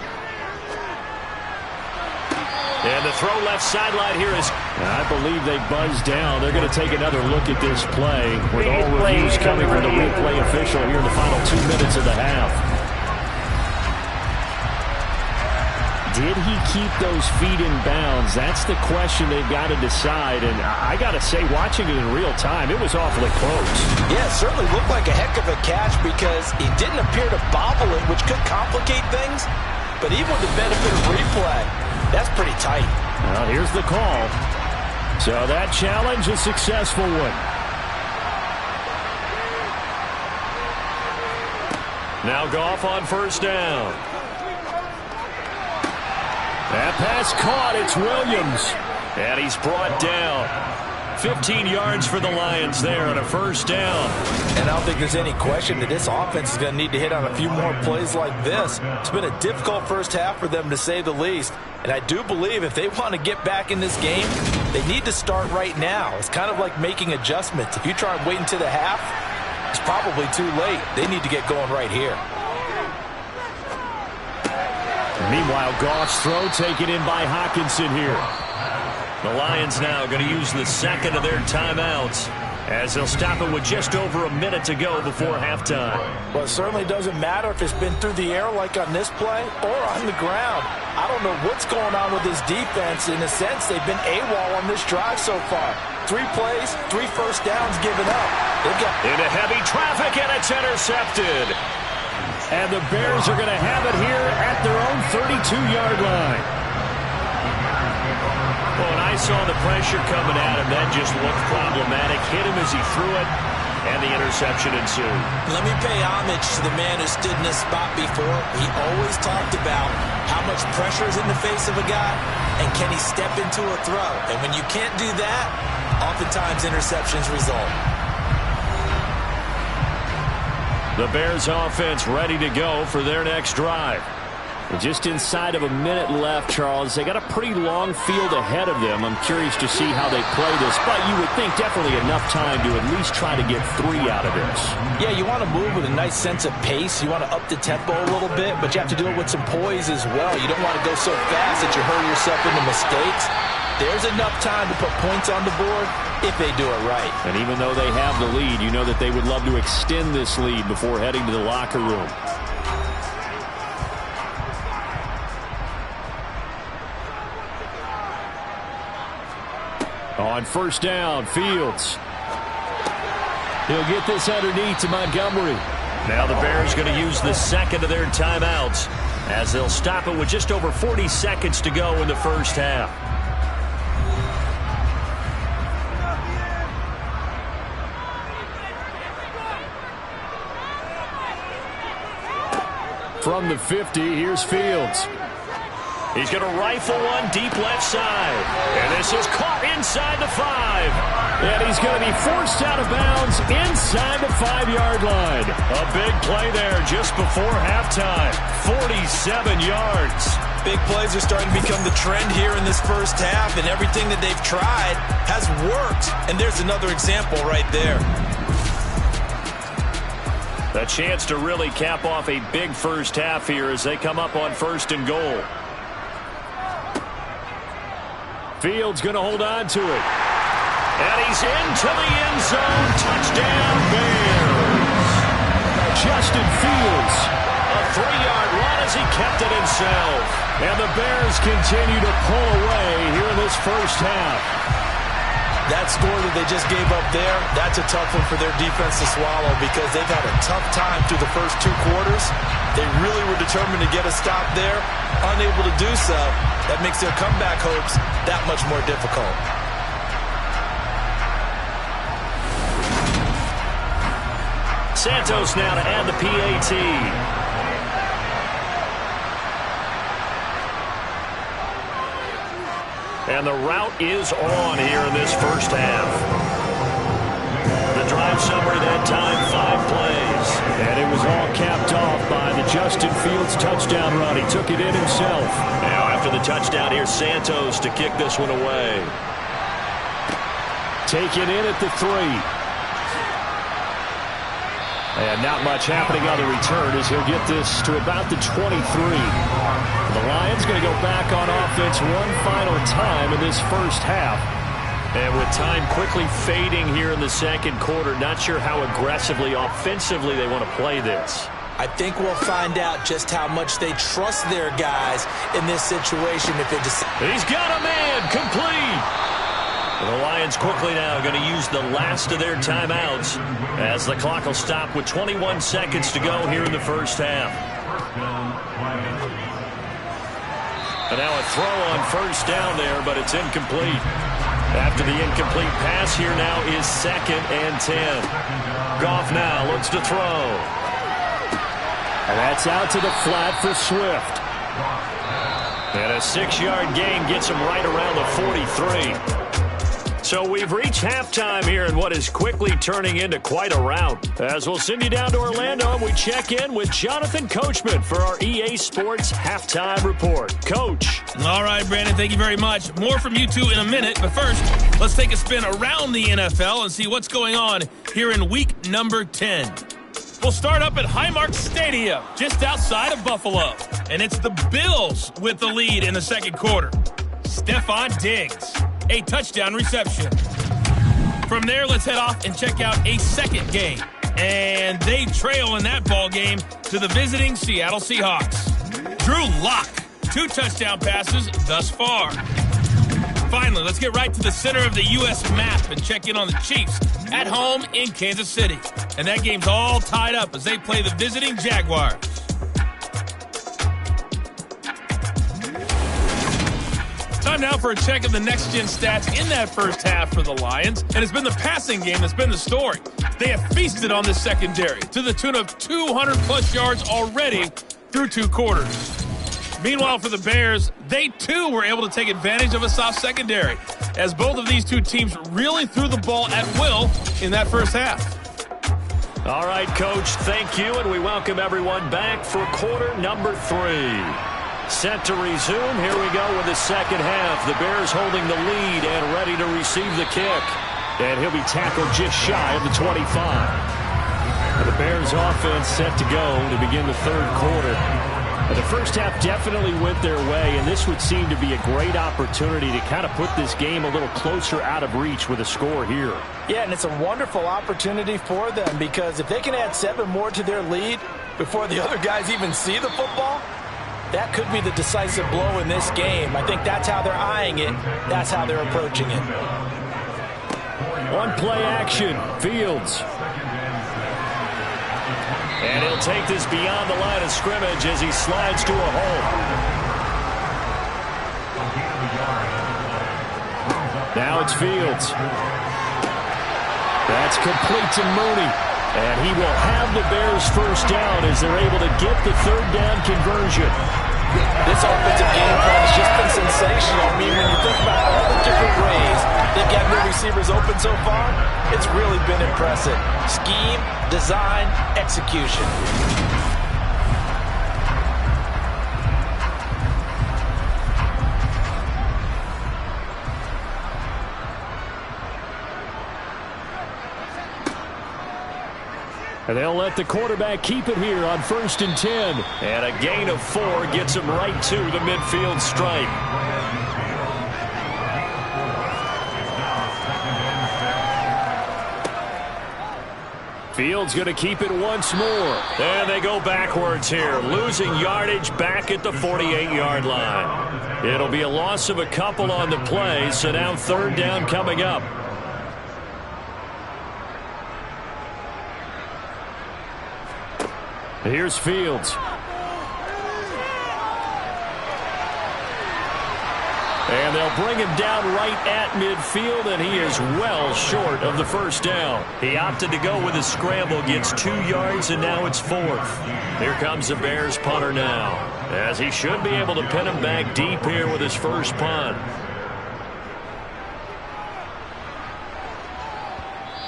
And the throw left sideline here is... I believe they buzzed down. They're going to take another look at this play with all reviews coming from the replay official here in the final 2 minutes of the half. Did he keep those feet in bounds? That's the question they've got to decide. And I got to say, watching it in real time, it was awfully close. Yeah, it certainly looked like a heck of a catch because he didn't appear to bobble it, which could complicate things. But even with the benefit of replay, that's pretty tight. Well, here's the call. So that challenge, a successful one. Now Goff on 1st down. That pass caught. It's Williams. And he's brought down. 15 yards for the Lions there on a 1st down. And I don't think there's any question that this offense is going to need to hit on a few more plays like this. It's been a difficult first half for them, to say the least. And I do believe if they want to get back in this game, they need to start right now. It's kind of like making adjustments. If you try and wait until the half, it's probably too late. They need to get going right here. Meanwhile, Goff's throw taken in by Hockenson here. The Lions now going to use the 2nd of their timeouts as they'll stop it with just over a minute to go before halftime. Well, it certainly doesn't matter if it's been through the air like on this play or on the ground. I don't know what's going on with this defense. In a sense, they've been AWOL on this drive so far. 3 plays, 3 first downs given up. They've got into heavy traffic, and it's intercepted. And the Bears are going to have it here at their own 32-yard line. Well, when I saw the pressure coming at him, that just looked problematic. Hit him as he threw it, and the interception ensued. Let me pay homage to the man who stood in this spot before. He always talked about how much pressure is in the face of a guy, and can he step into a throw. And when you can't do that, oftentimes interceptions result. The Bears offense ready to go for their next drive. Just inside of a minute left, Charles. They got a pretty long field ahead of them. I'm curious to see how they play this, but you would think definitely enough time to at least try to get 3 out of this. Yeah, you want to move with a nice sense of pace. You want to up the tempo a little bit, but you have to do it with some poise as well. You don't want to go so fast that you hurry yourself into mistakes. There's enough time to put points on the board if they do it right. And even though they have the lead, you know that they would love to extend this lead before heading to the locker room. On 1st down, Fields. He'll get this underneath to Montgomery. Now the Bears going to use the 2nd of their timeouts as they'll stop it with just over 40 seconds to go in the first half. From the 50, here's Fields. He's going to rifle one deep left side. And this is caught inside the 5. And he's going to be forced out of bounds inside the 5-yard line. A big play there just before halftime. 47 yards. Big plays are starting to become the trend here in this first half, and everything that they've tried has worked. And there's another example right there. A chance to really cap off a big first half here as they come up on 1st and goal. Fields going to hold on to it. And he's into the end zone. Touchdown, Bears. Justin Fields. A 3-yard run as he kept it himself. And the Bears continue to pull away here in this first half. That score that they just gave up there, that's a tough one for their defense to swallow because they've had a tough time through the first 2 quarters. They really were determined to get a stop there, unable to do so. That makes their comeback hopes that much more difficult. Santos now to add the PAT. And the route is on here in this first half. The drive summary that time, 5 plays. And it was all capped off by the Justin Fields touchdown run. He took it in himself. Now after the touchdown, here's Santos to kick this one away. Taken in at the 3. And not much happening on the return as he'll get this to about the 23. The Lions going to go back on offense one final time in this first half. And with time quickly fading here in the second quarter, not sure how aggressively, offensively they want to play this. I think we'll find out just how much they trust their guys in this situation if they decide. He's got a man, complete. The Lions quickly now going to use the last of their timeouts as the clock will stop with 21 seconds to go here in the first half. And now a throw on first down there, but it's incomplete. After the incomplete pass, here now is 2nd and 10. Goff now looks to throw. And that's out to the flat for Swift. And a 6-yard gain gets him right around the 43. So we've reached halftime here in what is quickly turning into quite a rout. As we'll send you down to Orlando and we check in with Jonathan Coachman for our EA Sports Halftime Report. Coach. All right, Brandon, thank you very much. More from you two in a minute, but first, let's take a spin around the NFL and see what's going on here in week number 10. We'll start up at Highmark Stadium, just outside of Buffalo. And it's the Bills with the lead in the second quarter. Stephon Diggs, a touchdown reception. From there, let's head off and check out a second game. And they trail in that ball game to the visiting Seattle Seahawks. Drew Lock, 2 touchdown passes thus far. Finally, let's get right to the center of the U.S. map and check in on the Chiefs at home in Kansas City. And that game's all tied up as they play the visiting Jaguars. Time now for a check of the next-gen stats in that first half for the Lions. And it's been the passing game that's been the story. They have feasted on this secondary to the tune of 200-plus yards already through 2 quarters. Meanwhile, for the Bears, they too were able to take advantage of a soft secondary as both of these two teams really threw the ball at will in that first half. All right, Coach, thank you, and we welcome everyone back for quarter number 3. Set to resume. Here we go with the second half. The Bears holding the lead and ready to receive the kick. And he'll be tackled just shy of the 25. And the Bears offense set to go to begin the third quarter. The first half definitely went their way, and this would seem to be a great opportunity to kind of put this game a little closer out of reach with a score here. Yeah, and it's a wonderful opportunity for them because if they can add 7 more to their lead before the other guys even see the football, that could be the decisive blow in this game. I think that's how they're eyeing it. That's how they're approaching it. One play action, Fields. And he'll take this beyond the line of scrimmage as he slides to a hole. Now it's Fields. That's complete to Mooney. And he will have the Bears first down as they're able to get the third down conversion. This offensive game plan has just been sensational. I mean, when you think about all the different ways they've got their receivers open so far, it's really been impressive. Scheme, design, execution. And they'll let the quarterback keep it here on 1st and 10. And a gain of 4 gets him right to the midfield stripe. Fields going to keep it once more. And they go backwards here, losing yardage back at the 48-yard line. It'll be a loss of a couple on the play, so now third down coming up. Here's Fields. And they'll bring him down right at midfield, and he is well short of the first down. He opted to go with his scramble, gets 2 yards, and now it's 4th. Here comes the Bears punter now, as he should be able to pin him back deep here with his first punt.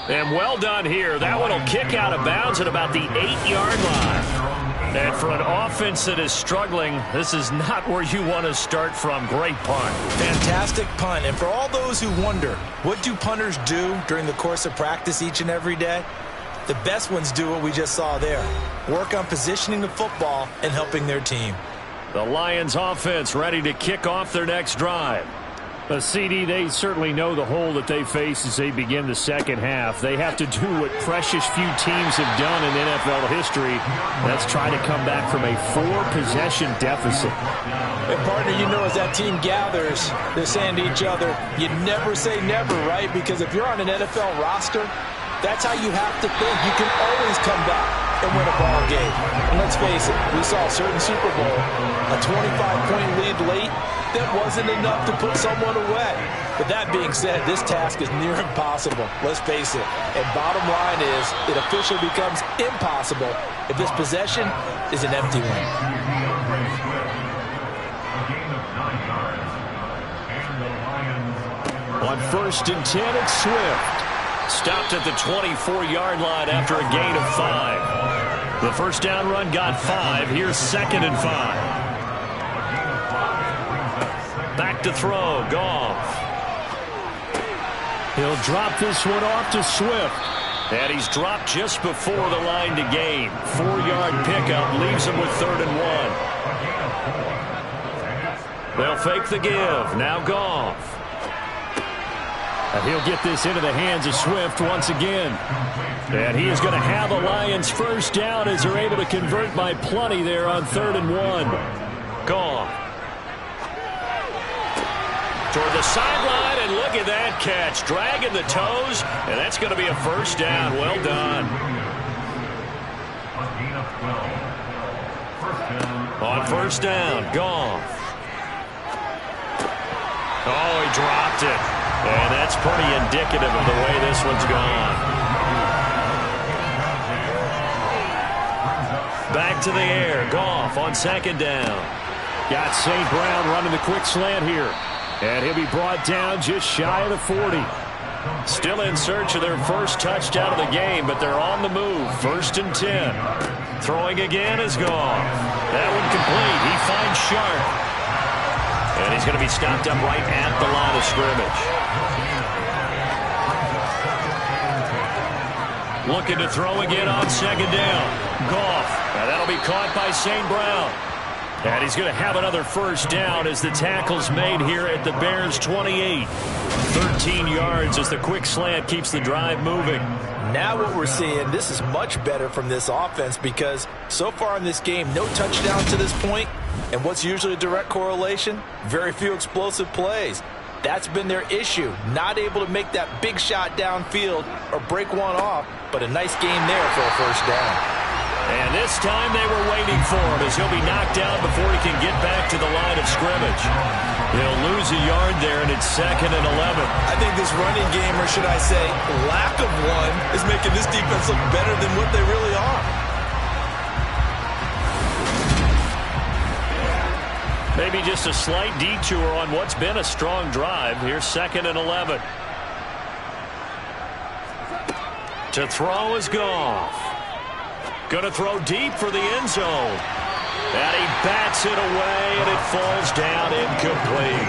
And well done here. That one will kick out of bounds at about the 8-yard line. And for an offense that is struggling, this is not where you want to start from. Great punt. Fantastic punt. And for all those who wonder, what do punters do during the course of practice each and every day? The best ones do what we just saw there. Work on positioning the football and helping their team. The Lions offense ready to kick off their next drive. CD, they certainly know the hole that they face as they begin the second half. They have to do what precious few teams have done in NFL history. That's try to come back from a 4-possession deficit. And partner, you know, as that team gathers, they're saying to each other, you never say never, right? Because if you're on an NFL roster, that's how you have to think. You can always come back and win a ball game. And let's face it, we saw a certain Super Bowl, a 25-point lead late, that wasn't enough to put someone away. But that being said, this task is near impossible. Let's face it. And bottom line is, it officially becomes impossible if this possession is an empty one. On 1st and 10, it's Swift. Stopped at the 24-yard line after a gain of 5. The first down run got 5. Here's 2nd and 5. Back to throw, Goff. He'll drop this one off to Swift. And he's dropped just before the line to gain. 4-yard pickup leaves him with 3rd and 1. They'll fake the give. Now Goff. And he'll get this into the hands of Swift once again. And he is going to have a Lions first down as they're able to convert by plenty there on 3rd and 1. Goff. Toward the sideline, and look at that catch. Dragging the toes, and that's going to be a first down. Well done. On 1st down, Goff. Oh, he dropped it. And that's pretty indicative of the way this one's gone. Back to the air. Goff on 2nd down. Got St. Brown running the quick slant here. And he'll be brought down just shy of the 40. Still in search of their first touchdown of the game, but they're on the move. 1st and 10. Throwing again is Goff. That one complete. He finds Sharp. And he's going to be stopped up right at the line of scrimmage. Looking to throw again on 2nd down. Goff. Now that'll be caught by St. Brown. And he's going to have another first down as the tackle's made here at the Bears' 28. 13 yards as the quick slant keeps the drive moving. Now what we're seeing, this is much better from this offense because so far in this game, no touchdown to this point. And what's usually a direct correlation? Very few explosive plays. That's been their issue. Not able to make that big shot downfield or break one off, but a nice game there for a first down. And this time they were waiting for him as he'll be knocked down before he can get back to the line of scrimmage. He'll lose a yard there, and it's 2nd and 11. I think this running game, or should I say lack of one, is making this defense look better than what they really are. Maybe just a slight detour on what's been a strong drive. Here's 2nd and 11. To throw is Goff. Going to throw deep for the end zone. And he bats it away, and it falls down incomplete.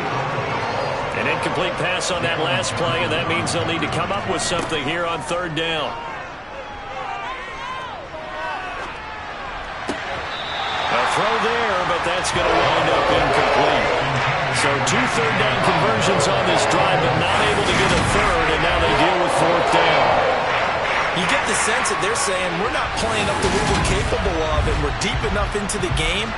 An incomplete pass on that last play, and that means they'll need to come up with something here on 3rd down. A throw there, but that's going to wind up incomplete. So 2 third-down conversions on this drive, but not able to get a third, and now they deal with 4th down. You get the sense that they're saying we're not playing up to what we're capable of, and we're deep enough into the game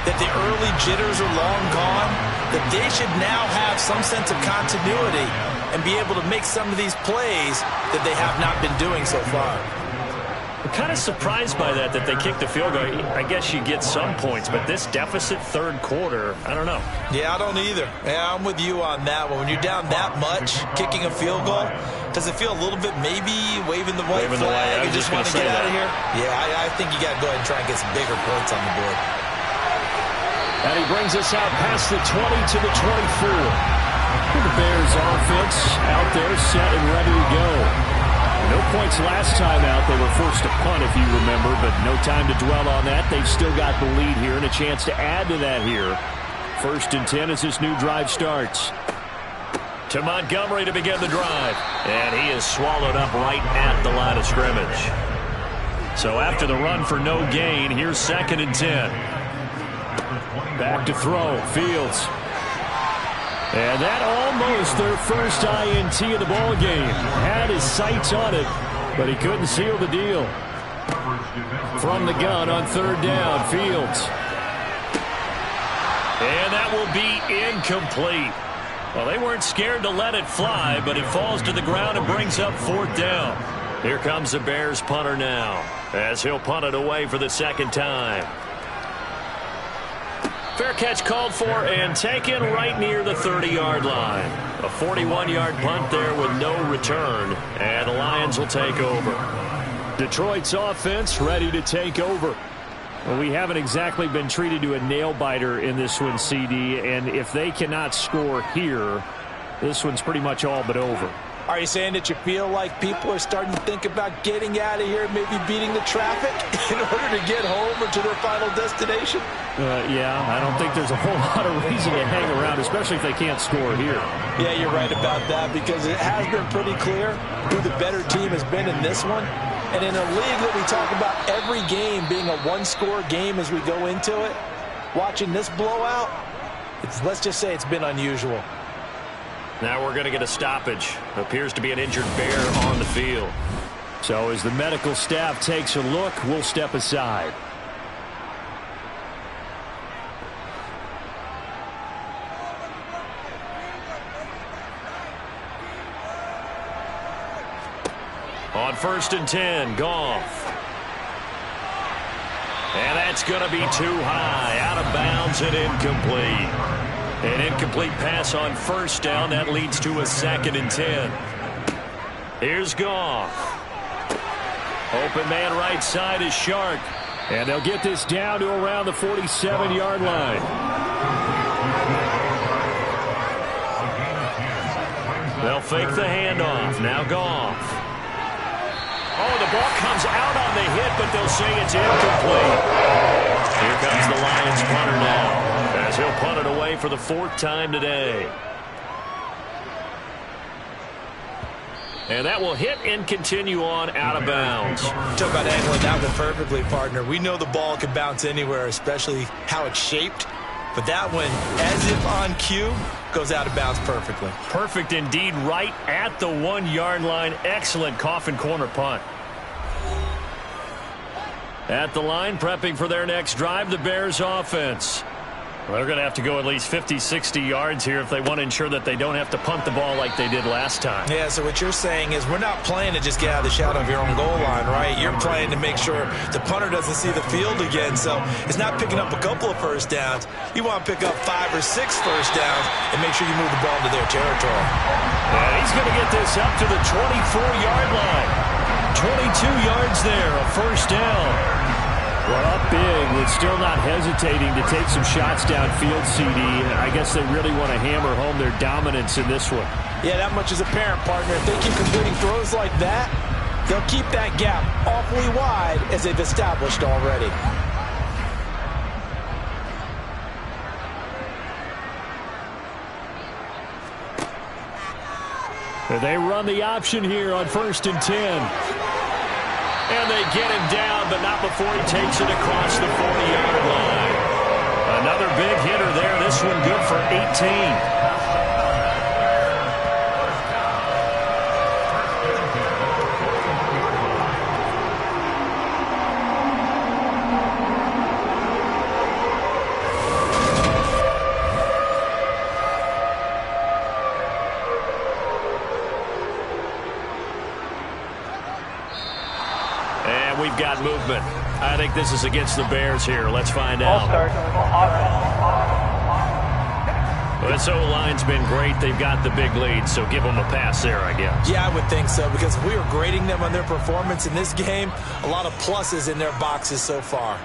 that the early jitters are long gone, that they should now have some sense of continuity and be able to make some of these plays that they have not been doing so far. kind of surprised by that they kicked the field goal. I guess you get some points, but this deficit third quarter, I don't know. Yeah, I don't either. Yeah, I'm with you on that one. When you're down that much, kicking a field goal, does it feel a little bit maybe waving the white flag and just want to get out of here? Yeah, I think you got to go ahead and try and get some bigger points on the board. And he brings us out past the 20 to the 24. The Bears offense out there set and ready to go. No points last time out. They were forced to punt, if you remember, but no time to dwell on that. They've still got the lead here and a chance to add to that here. 1st and 10 as this new drive starts. To Montgomery to begin the drive. And he is swallowed up right at the line of scrimmage. So after the run for no gain, here's 2nd and 10. Back to throw. Fields. And that almost their first INT of the ball game. Had his sights on it, but he couldn't seal the deal. From the gun on 3rd down, Fields. And that will be incomplete. Well, they weren't scared to let it fly, but it falls to the ground and brings up 4th down. Here comes the Bears punter now, as he'll punt it away for the 2nd time. Fair catch called for and taken right near the 30-yard line. A 41-yard punt there with no return, and the Lions will take over. Detroit's offense ready to take over. Well, we haven't exactly been treated to a nail-biter in this one, CD, and if they cannot score here, this one's pretty much all but over. Are you saying that you feel like people are starting to think about getting out of here, maybe beating the traffic in order to get home or to their final destination? Yeah, I don't think there's a whole lot of reason to hang around, especially if they can't score here. Yeah, you're right about that, because it has been pretty clear who the better team has been in this one. And in a league that we talk about every game being a one-score game as we go into it, watching this blowout, let's just say it's been unusual. Now we're going to get a stoppage. Appears to be an injured Bear on the field. So as the medical staff takes a look, we'll step aside. On 1st and 10, Goff. And that's going to be too high. Out of bounds and incomplete. An incomplete pass on 1st down. That leads to a 2nd and 10. Here's Goff. Open man right side is Shark. And they'll get this down to around the 47-yard line. They'll fake the handoff. Now Goff. Oh, the ball comes out on the hit, but they'll say it's incomplete. Here comes the Lions punter now, as he'll punt it away for the 4th time today. And that will hit and continue on out of bounds. Talk about angling that one perfectly, partner. We know the ball can bounce anywhere, especially how it's shaped. But that one, as if on cue, goes out of bounds perfectly. Perfect indeed, right at the 1-yard line. Excellent coffin corner punt. At the line, prepping for their next drive, the Bears offense. Well, they're going to have to go at least 50, 60 yards here if they want to ensure that they don't have to punt the ball like they did last time. Yeah, so what you're saying is we're not playing to just get out of the shadow of your own goal line, right? You're playing to make sure the punter doesn't see the field again. So it's not picking up a couple of 1st downs. You want to pick up 5 or 6 1st downs and make sure you move the ball into their territory. And he's going to get this up to the 24-yard line. 22 yards there, a 1st down. Well, up big with still not hesitating to take some shots downfield, CD. I guess they really want to hammer home their dominance in this one. Yeah, that much is apparent, partner. If they keep completing throws like that, they'll keep that gap awfully wide as they've established already. They run the option here on 1st and 10. And they get him down, but not before he takes it across the 40-yard line. Another big hitter there. This one good for 18. we've got movement. I think this is against the Bears here. Let's find out. Well, this O-line's been great. They've got the big lead, so give them a pass there, I guess. Yeah, I would think so, because if we were grading them on their performance in this game, a lot of pluses in their boxes so far.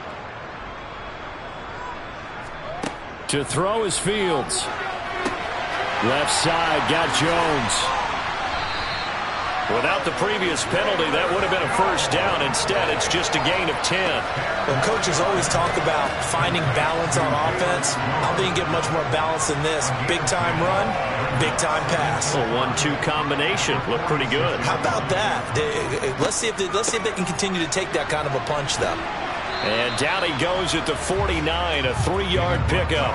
To throw is Fields. Left side, got Jones. Without the previous penalty, that would have been a first down. Instead, it's just a gain of 10. Well, coaches always talk about finding balance on offense. I don't think you get much more balance than this. Big-time run, big-time pass. A 1-2 combination. Looked pretty good. How about that? Let's see if they can continue to take that kind of a punch, though. And down he goes at the 49, a 3-yard pickup.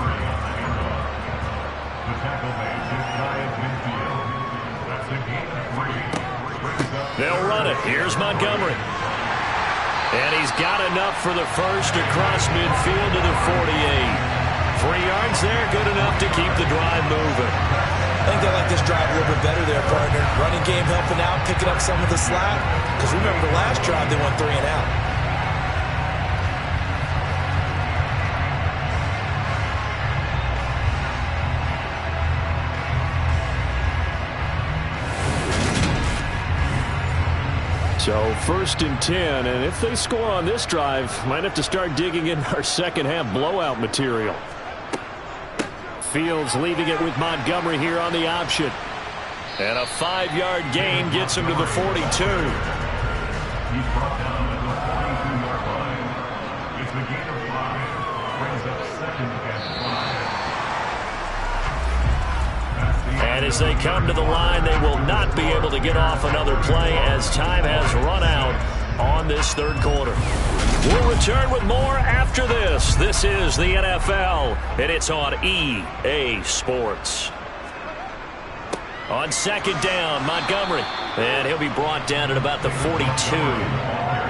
They'll run it. Here's Montgomery. And he's got enough for the first across midfield to the 48. 3 yards there, good enough to keep the drive moving. I think they like this drive a little bit better there, partner. Running game helping out, picking up some of the slack. Because remember the last drive, they went 3 and out. So 1st and 10, and if they score on this drive, might have to start digging in our second half blowout material. Fields leaving it with Montgomery here on the option. And a 5-yard gain gets him to the 42. He's brought down at the 42-yard line. It's a gain of 5. Brings up 2nd and 5. And as they come to the line, they will not be able to get off another play as time has run out on this 3rd quarter. We'll return with more after this. This is the NFL, and it's on EA Sports. On 2nd down, Montgomery. And he'll be brought down at about the 42.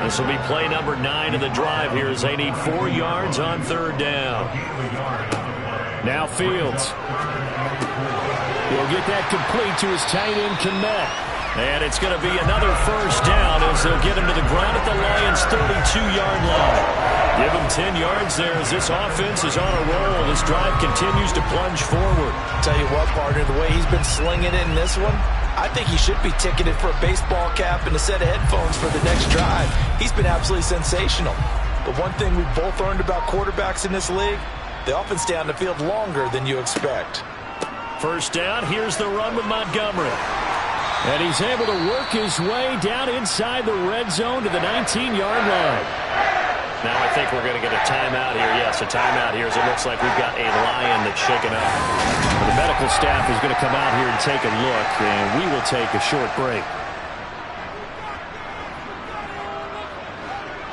This will be play number 9 of the drive here as they need 4 yards on 3rd down. Now Fields. He'll get that complete to his tight end, Kmet. And it's going to be another first down as they'll get him to the ground at the Lions' 32-yard line. Give him 10 yards there as this offense is on a roll. This drive continues to plunge forward. Tell you what, partner, the way he's been slinging it in this one, I think he should be ticketed for a baseball cap and a set of headphones for the next drive. He's been absolutely sensational. But one thing we've both learned about quarterbacks in this league, they often stay on the field longer than you expect. First down, here's the run with Montgomery. And he's able to work his way down inside the red zone to the 19-yard line. Now I think we're going to get a timeout here. Yes, a timeout here as it looks like we've got a Lion that's shaken up. Well, the medical staff is going to come out here and take a look, and we will take a short break.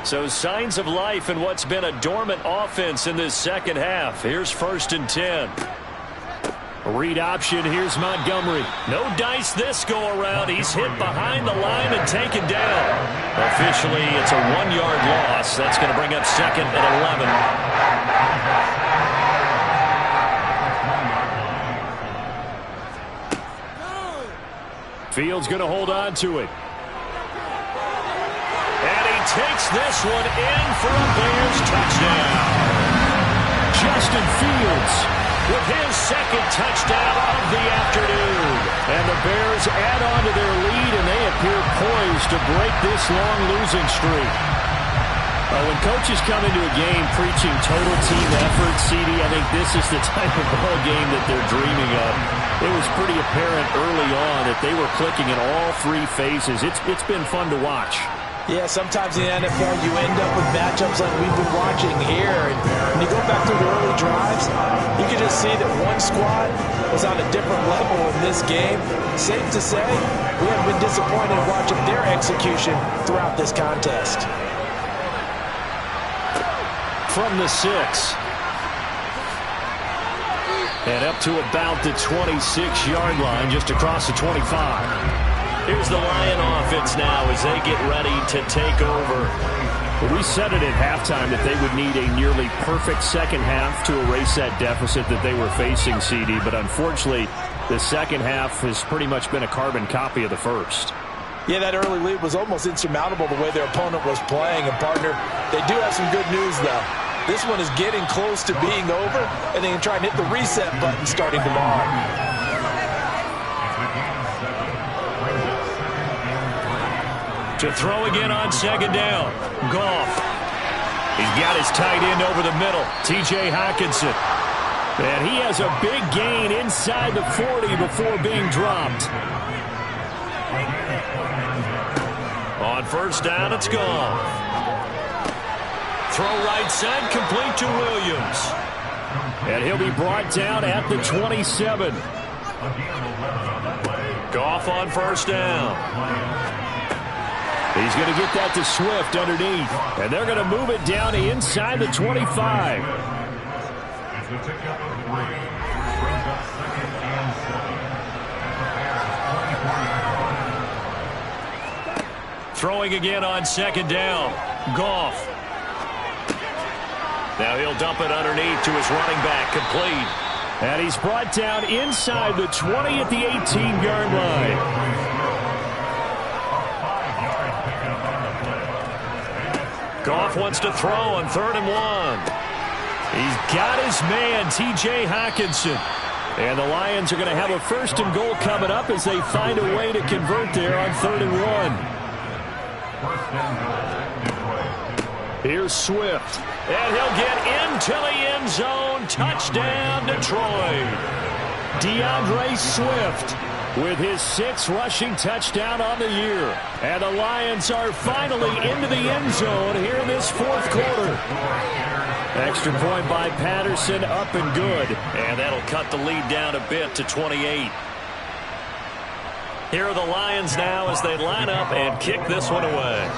So signs of life in what's been a dormant offense in this second half. Here's 1st and 10. Read option, here's Montgomery. No dice this go-around. He's hit behind the line and taken down. Officially, it's a 1-yard loss. That's going to bring up 2nd and 11. Fields going to hold on to it. And he takes this one in for a Bears touchdown. Justin Fields with his 2nd touchdown of the afternoon. And the Bears add on to their lead, and they appear poised to break this long losing streak. When coaches come into a game preaching total team effort, CD, I think this is the type of ball game that they're dreaming of. It was pretty apparent early on that they were clicking in all 3 phases. It's been fun to watch. Yeah, sometimes in the NFL you end up with matchups like we've been watching here. And when you go back through the early drives, you can just see that one squad was on a different level in this game. Safe to say, we haven't been disappointed watching their execution throughout this contest. From the 6. And up to about the 26-yard line, just across the 25. Here's the Lion offense now as they get ready to take over. Well, we said it at halftime that they would need a nearly perfect second half to erase that deficit that they were facing, CD. But unfortunately, the second half has pretty much been a carbon copy of the first. Yeah, that early lead was almost insurmountable the way their opponent was playing. And, partner, they do have some good news, though. This one is getting close to being over, and they can try and hit the reset button starting tomorrow. To throw again on second down. Goff. He's got his tight end over the middle, T.J. Hockenson. And he has a big gain inside the 40 before being dropped. On first down, it's Goff. Throw right side, complete to Williams. And he'll be brought down at the 27. Goff on first down. He's going to get that to Swift underneath. And they're going to move it down inside the 25. It's the tick-up of 3. Brings up 2nd and 7. Throwing again on second down. Goff. Now he'll dump it underneath to his running back, complete. And he's brought down inside the 20 at the 18-yard line. Goff wants to throw on 3rd and 1. He's got his man, T.J. Hockenson. And the Lions are going to have a 1st and goal coming up as they find a way to convert there on 3rd and 1. Here's Swift. And he'll get into the end zone. Touchdown, Detroit. DeAndre Swift with his 6th rushing touchdown on the year. And the Lions are finally into the end zone here in this 4th quarter. Extra point by Patterson, up and good. And that'll cut the lead down a bit to 28. Here are the Lions now as they line up and kick this one away.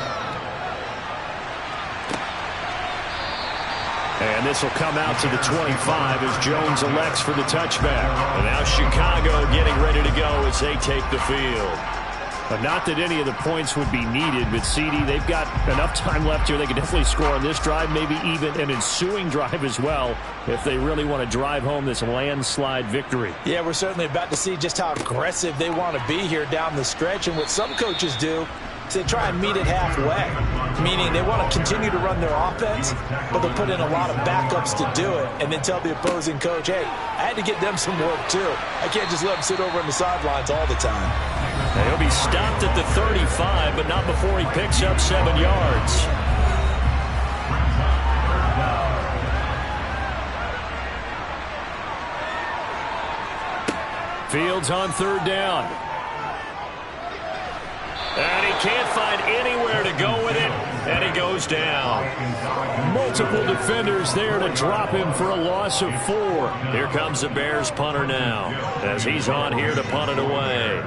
And this will come out to the 25 as Jones elects for the touchback. And now Chicago getting ready to go as they take the field. Not that any of the points would be needed, but CD, they've got enough time left here. They can definitely score on this drive, maybe even an ensuing drive as well, if they really want to drive home this landslide victory. Yeah, we're certainly about to see just how aggressive they want to be here down the stretch. And what some coaches do is they try and meet it halfway, meaning they want to continue to run their offense, but they'll put in a lot of backups to do it and then tell the opposing coach, hey, I had to get them some work too. I can't just let them sit over on the sidelines all the time. And he'll be stopped at the 35, but not before he picks up 7 yards. Fields on 3rd down. And he can't find anywhere to go with it, and he goes down. Multiple defenders there to drop him for a loss of 4. Here comes the Bears punter now, as he's on here to punt it away.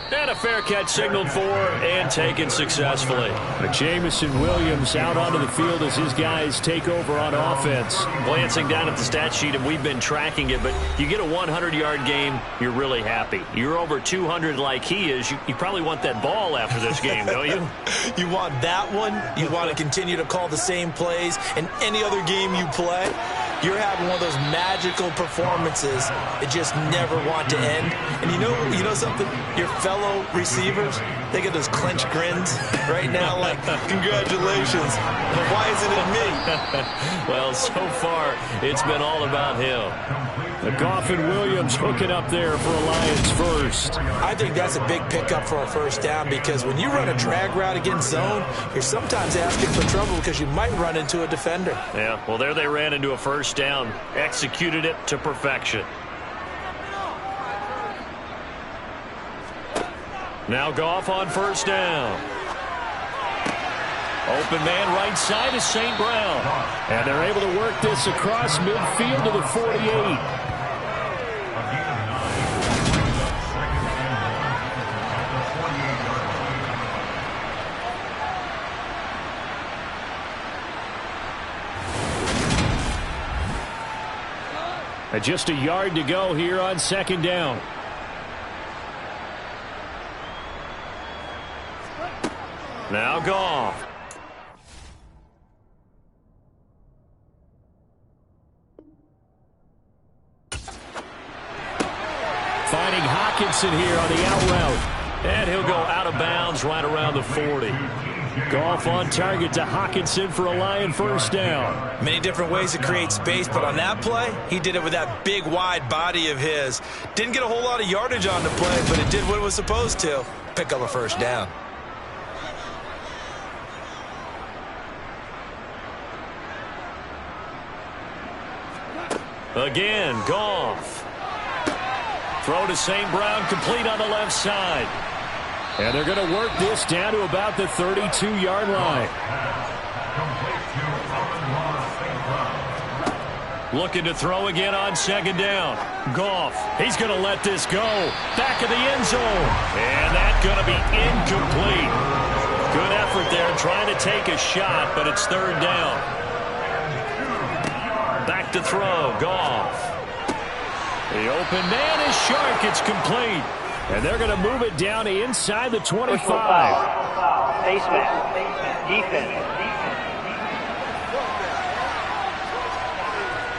And a fair catch signaled for and taken successfully. But Jamison Williams out onto the field as his guys take over on offense. Glancing down at the stat sheet, and we've been tracking it, but you get a 100-yard game, you're really happy. You're over 200 like he is. You probably want that ball after this game, don't you? You want that one. You want to continue to call the same plays in any other game you play. You're having one of those magical performances that just never want to end. And you know something? Your fellow receivers, they get those clenched grins right now like, congratulations. Why isn't it me? Well, so far, it's been all about him. Goff and Williams hooking up there for a Lions first. I think that's a big pickup for a first down because when you run a drag route against zone, you're sometimes asking for trouble because you might run into a defender. Yeah, well, there they ran into a first down. Executed it to perfection. Now Goff on first down. Open man right side is St. Brown. And they're able to work this across midfield to the 48. Just a yard to go here on second down. Now Goff. Hawkinson here on the out route. And he'll go out of bounds right around the 40. Goff on target to Hawkinson for a Lion first down. Many different ways to create space, but on that play, he did it with that big, wide body of his. Didn't get a whole lot of yardage on the play, but it did what it was supposed to. Pick up a first down. Again, Goff. Throw to St. Brown, complete on the left side. And they're going to work this down to about the 32-yard line. Looking to throw again on second down. Goff, he's going to let this go. Back of the end zone. And that's going to be incomplete. Good effort there trying to take a shot, but it's third down. Back to throw, Goff. The open man is Shark. It's complete. And they're going to move it down inside the 25. Face mask. Defense.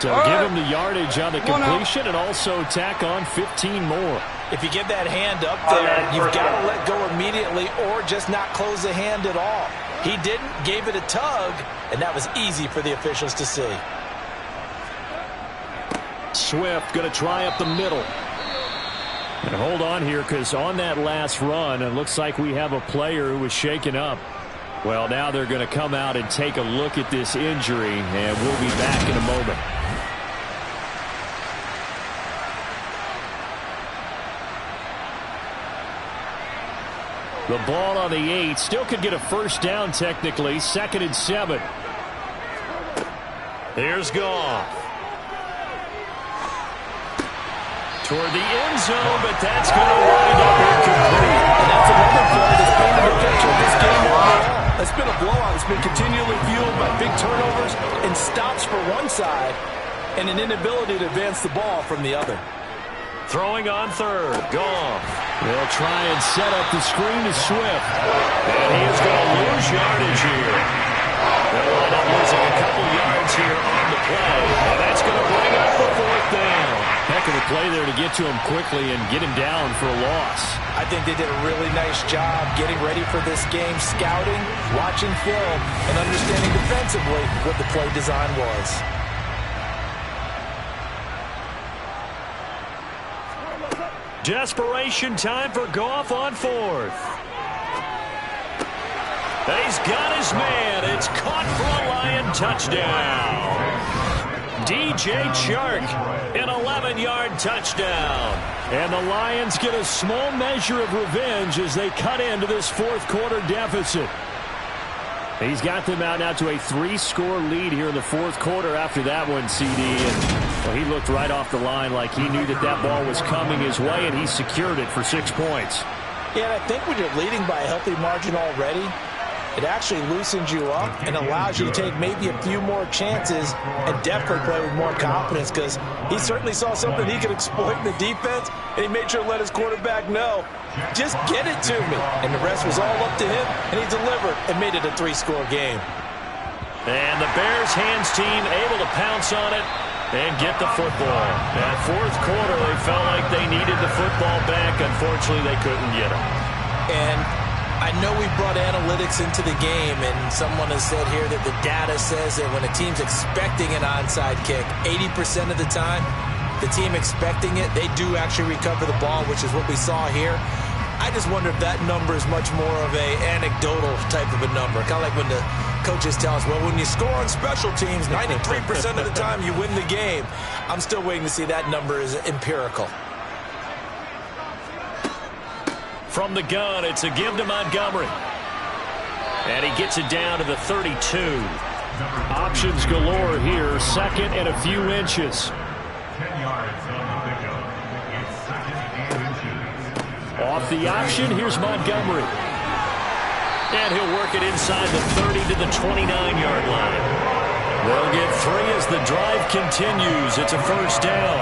So give him the yardage on the completion and also tack on 15 more. If you get that hand up there, you've got to let go immediately or just not close the hand at all. He didn't, gave it a tug, and that was easy for the officials to see. Swift going to try up the middle. And hold on here, because on that last run, it looks like we have a player who was shaken up. Well, now they're going to come out and take a look at this injury, and we'll be back in a moment. The ball on the 8. Still could get a first down technically. 2nd and 7. Here's Goff. Toward the end zone, but that's going to wind up incomplete. And that's another play that's painted the picture of this game overall. It's been a blowout. It's been continually fueled by big turnovers and stops for one side and an inability to advance the ball from the other. Throwing on third. Goff. They'll try and set up the screen to Swift. And he is going to lose yardage here. They'll wind up losing a couple yards here on the play. And that's going to bring up the 4th down. Heck of a play there to get to him quickly and get him down for a loss. I think they did a really nice job getting ready for this game, scouting, watching film, and understanding defensively what the play design was. Desperation time for Goff on 4th. He's got his man. It's caught for a Lion touchdown. DJ Chark, an 11-yard touchdown. And the Lions get a small measure of revenge as they cut into this 4th quarter deficit. He's got them out now to a 3-score lead here in the 4th quarter after that one, CD. And well, he looked right off the line like he knew that that ball was coming his way, and he secured it for 6 points. Yeah, and I think when you're leading by a healthy margin already, it actually loosens you up and allows you to take maybe a few more chances and definitely play with more confidence, because he certainly saw something he could exploit in the defense, and he made sure to let his quarterback know, just get it to me. And the rest was all up to him, and he delivered and made it a 3-score game. And the Bears hands team able to pounce on it and get the football. That 4th quarter, they felt like they needed the football back. Unfortunately, they couldn't get it. And I know we brought analytics into the game, and someone has said here that the data says that when a team's expecting an onside kick, 80% of the time, the team expecting it, they do actually recover the ball, which is what we saw here. I just wonder if that number is much more of a anecdotal type of a number. Kind of like when the coaches tell us, well, when you score on special teams, 93% of the time you win the game. I'm still waiting to see that number is empirical. From the gun, it's a give to Montgomery. And he gets it down to the 32. Options galore here. 2nd and a few inches. 10 yards on the pickup. It's 2nd and inches. Off the option, here's Montgomery. And he'll work it inside the 30 to the 29-yard line. They'll get 3 as the drive continues. It's a first down.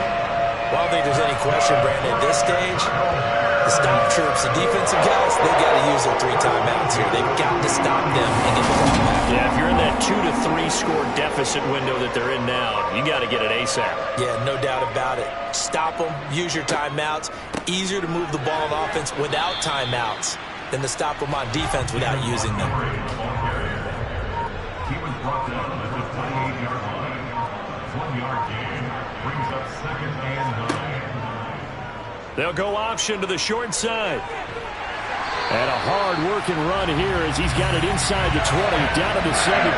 Well, I don't think there's any question, Brandon, at this stage, The stop troops, the defensive guys, they've got to use their 3 timeouts here. They've got to stop them and get the ball back. Yeah, if you're in that 2 to 3 score deficit window that they're in now, you got to get it ASAP. Yeah, no doubt about it. Stop them, use your timeouts. Easier to move the ball on offense without timeouts than to stop them on defense without using them. He was brought down at the 28-yard line. 1-yard gain brings up 2nd and 9. They'll go option to the short side. And a hard-working run here as he's got it inside the 20, down to the 17.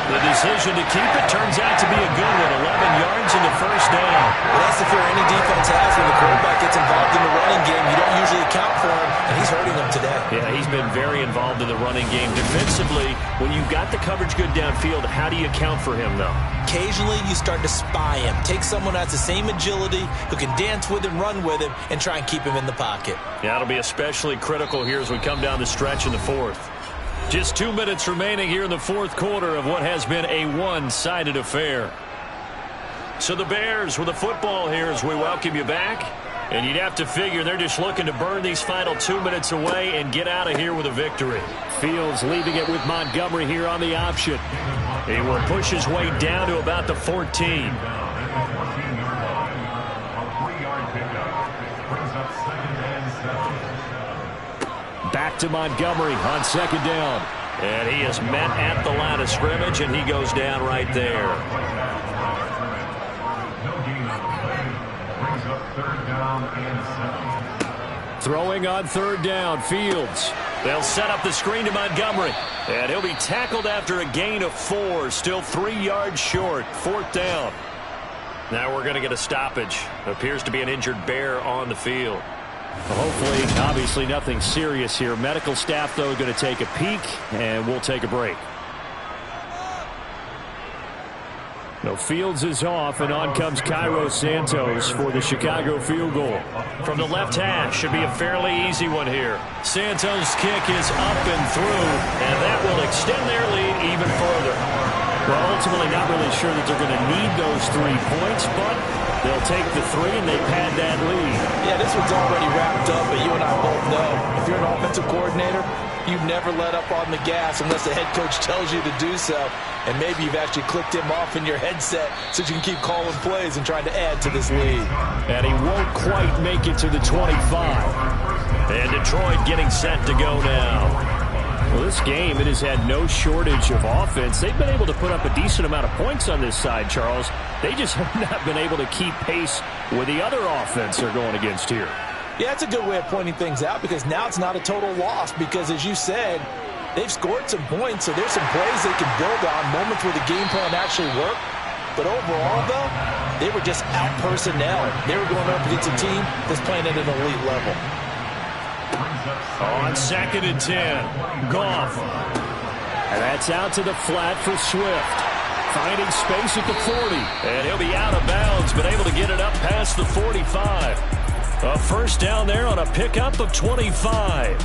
The decision to keep it turns out to be a good one, 11 yards in the first down. Well, that's the fear any defense has when the quarterback gets involved in the running game. You don't usually account for him, and he's hurting them today. Yeah, he's been very involved in the running game. Defensively, when you've got the coverage good downfield, how do you account for him, though? Occasionally, you start to spy him. Take someone who has the same agility, who can dance with him, run with him, and try and keep him in the pocket. Yeah, it'll be especially critical here as we come down the stretch in the fourth. Just 2 minutes remaining here in the fourth quarter of what has been a one-sided affair. So the Bears with the football here as we welcome you back. And you'd have to figure they're just looking to burn these final 2 minutes away and get out of here with a victory. Fields leaving it with Montgomery here on the option. He will push his way down to about the 14. A 3-yard pickup brings up 2nd and 7. Back to Montgomery on 2nd down. And he is met at the line of scrimmage, and he goes down right there. No gain on the play. Brings up 3rd down and 7. Throwing on 3rd down, Fields. They'll set up the screen to Montgomery. And he'll be tackled after a gain of 4. Still 3 yards short. 4th down. Now we're going to get a stoppage. Appears to be an injured Bear on the field. Well, hopefully, obviously nothing serious here. Medical staff, though, going to take a peek, and we'll take a break. No, Fields is off, and on comes Cairo Santos for the Chicago field goal. From the left hash, should be a fairly easy one here. Santos' kick is up and through, and that will extend their lead even further. Well, ultimately not really sure that they're going to need those 3 points, but they'll take the 3 and they pad that lead. Yeah, this one's already wrapped up, but you and I both know if you're an offensive coordinator, you never let up on the gas unless the head coach tells you to do so. And maybe you've actually clicked him off in your headset so you can keep calling plays and trying to add to this lead. And he won't quite make it to the 25. And Detroit getting set to go now. Well, this game, it has had no shortage of offense. They've been able to put up a decent amount of points on this side, Charles. They just have not been able to keep pace with the other offense they're going against here. Yeah, it's a good way of pointing things out because now it's not a total loss because, as you said, they've scored some points, so there's some plays they can build on, moments where the game plan actually worked. But overall, though, they were just out-personnel. They were going up against a team that's playing at an elite level. On 2nd and 10, Goff. And that's out to the flat for Swift. Finding space at the 40. And he'll be out of bounds, but able to get it up past the 45. A first down there on a pickup of 25.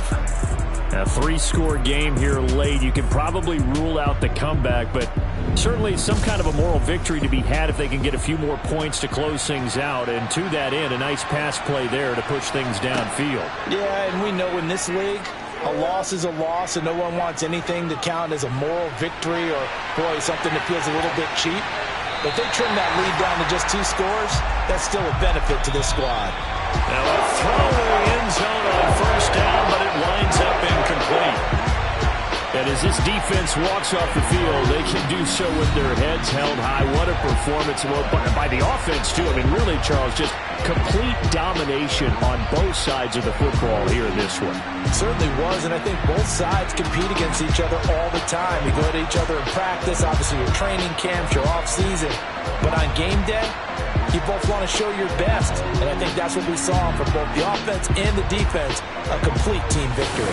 A 3-score game here late. You can probably rule out the comeback, but certainly some kind of a moral victory to be had if they can get a few more points to close things out. And to that end, a nice pass play there to push things downfield. Yeah, and we know in this league, a loss is a loss, and no one wants anything to count as a moral victory or, boy, something that feels a little bit cheap. But if they trim that lead down to just 2 scores, that's still a benefit to this squad. Now a throw to the end zone on first down, but it winds up incomplete. And as this defense walks off the field, they can do so with their heads held high. What a performance by the offense, too. I mean, really, Charles, just complete domination on both sides of the football here in this one. It certainly was, and I think both sides compete against each other all the time. You go at each other in practice, obviously your training camps, your off-season. But on game day, you both want to show your best, and I think that's what we saw from both the offense and the defense, a complete team victory.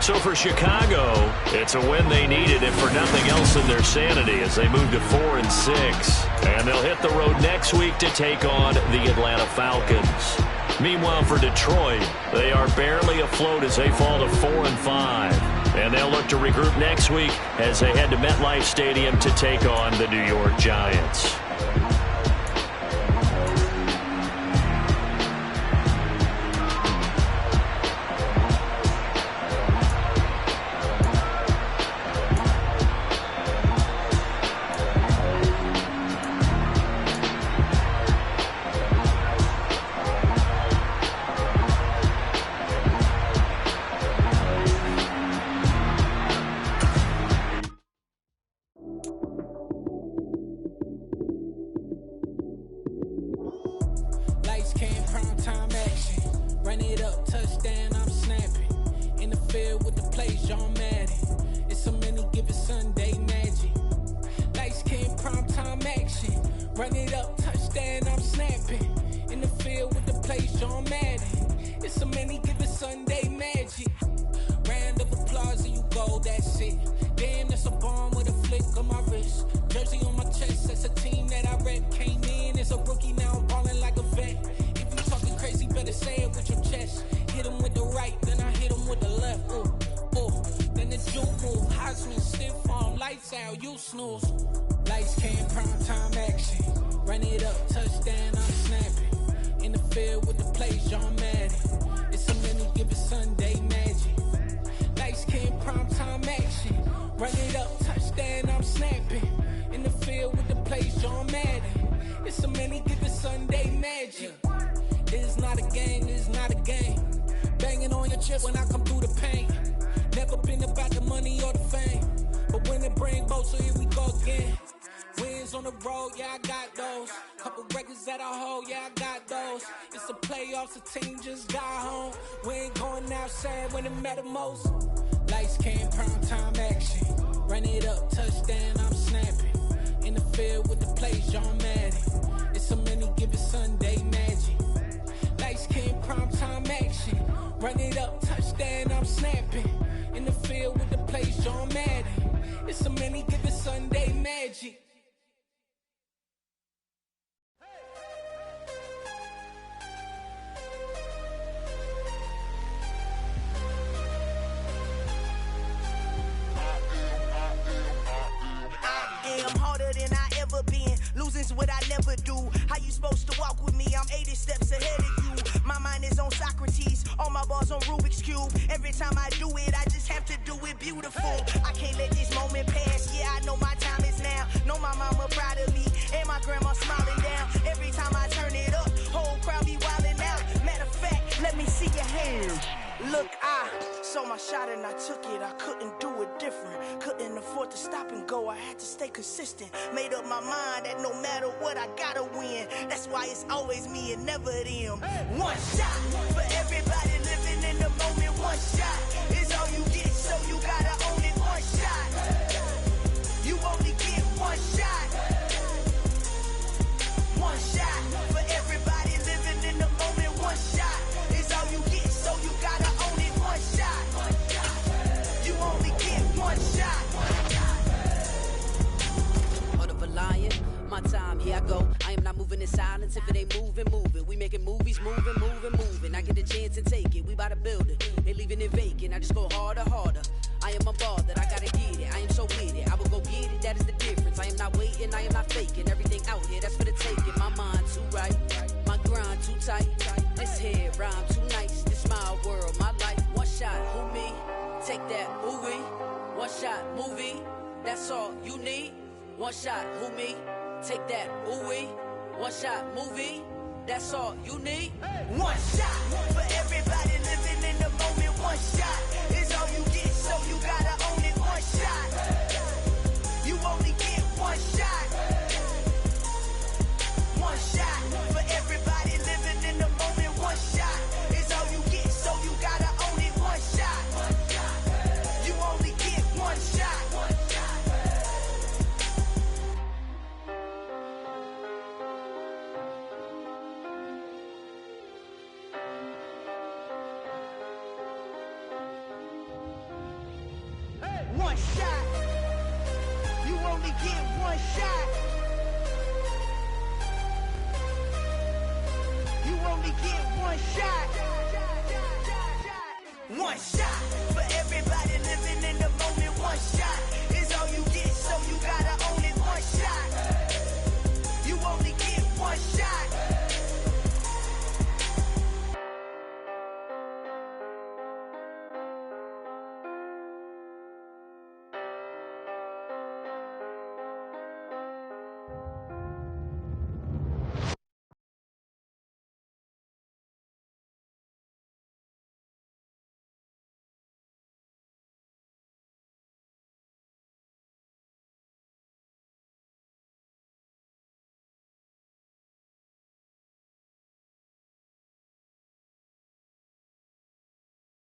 So for Chicago, it's a win they needed, and for nothing else in their sanity as they move to 4-6. And they'll hit the road next week to take on the Atlanta Falcons. Meanwhile, for Detroit, they are barely afloat as they fall to 4-5. And they'll look to regroup next week as they head to MetLife Stadium to take on the New York Giants. touchdown, I'm snapping. In the field with the plays, John Madden. It's a many given Sunday magic. Lights came primetime action. Run it up, touchdown, I'm snapping. In the field with the plays, John Madden. It's a many given Sunday magic. Round of applause and you go, that's it. Damn, that's a bomb with a flick on my wrist. Jersey on my chest, that's a team that I rep. Came in as a rookie, now I'm ballin' like a vet. If you talking crazy, better say it with your chest. Hit him with the right, then I hit him with the left. Ooh, ooh. Then the juke move, Heisman, stiff arm, lights out, you snooze. Lights came, prime time action. Run it up, touchdown, I'm snapping. In the field with the plays, John Madden. It's a many given Sunday magic. Lights came, prime time action. Run it up, touchdown, I'm snapping. In the field with the plays, John Madden. It's a many given Sunday magic. It's not a game, it's not a game. Banging on your chest when I come through the pain. Never been about the money or the fame. But when it bring both, so here we go again. Wins on the road, yeah, I got those. Couple records that I hold, yeah, I got those. It's the playoffs, the team just got home. We ain't going outside when it matter most. Lights came, prime time action. Run it up, touchdown, I'm snapping. In the field with the plays, John Madden. It's a many given Sunday magic. Lights came, prime time action. Run it up, touchdown, I'm snapping. In the field with the plays, John Madden. It's a many given Sunday magic. I'm harder than I ever been. Losing's what I never do. How you supposed to walk with me? I'm 80 steps ahead of you. My mind is on Socrates. All my bars on Rubik's Cube. Every time I do it, I just have to do it beautiful. I can't let this moment pass. Yeah, I know my time is now. Know my mama proud of me. And my grandma smiling down. Every time I turn it up, whole crowd be wildin' out. Matter of fact, let me see your hands. Look, I saw my shot and I took it. I couldn't do it different. Couldn't afford to stop and go. I had to stay consistent. Made up my mind that no matter what, I gotta win. That's why it's always me and never them. One shot for everybody living in the moment. One shot is all you get, so you gotta own it. One shot. You only get one shot. One shot for everybody living in the moment. One shot is all you get, so you gotta own it. One shot. You only get one shot. Heart of a lion, my time, here I go. I am not moving in silence. If it ain't moving, move it. We making movies, moving, moving, moving. I get a chance to take it. We bout to build it. They leaving it vacant. I just go harder, harder. I am a ball that I gotta get it. I am so with it. I will go get it. That is the difference. I am not waiting. I am not faking. Everything out here, that's for the taking. My mind too right. My grind too tight. This head rhyme too nice. This my world, my life. One shot, who me? Take that, who we? One shot, movie. That's all you need. One shot, who me? Take that, who we? One shot, movie. That's all you need. One shot for everybody living in the moment. One shot is all you get, so you gotta own it. One shot. You only get one shot. One shot for everybody living in the moment. One shot is all you get, so you gotta own it. One shot. You only get one shot. One shot. You only get one shot. You only get one shot. One shot for everybody living in the moment. One shot is all you get, so you gotta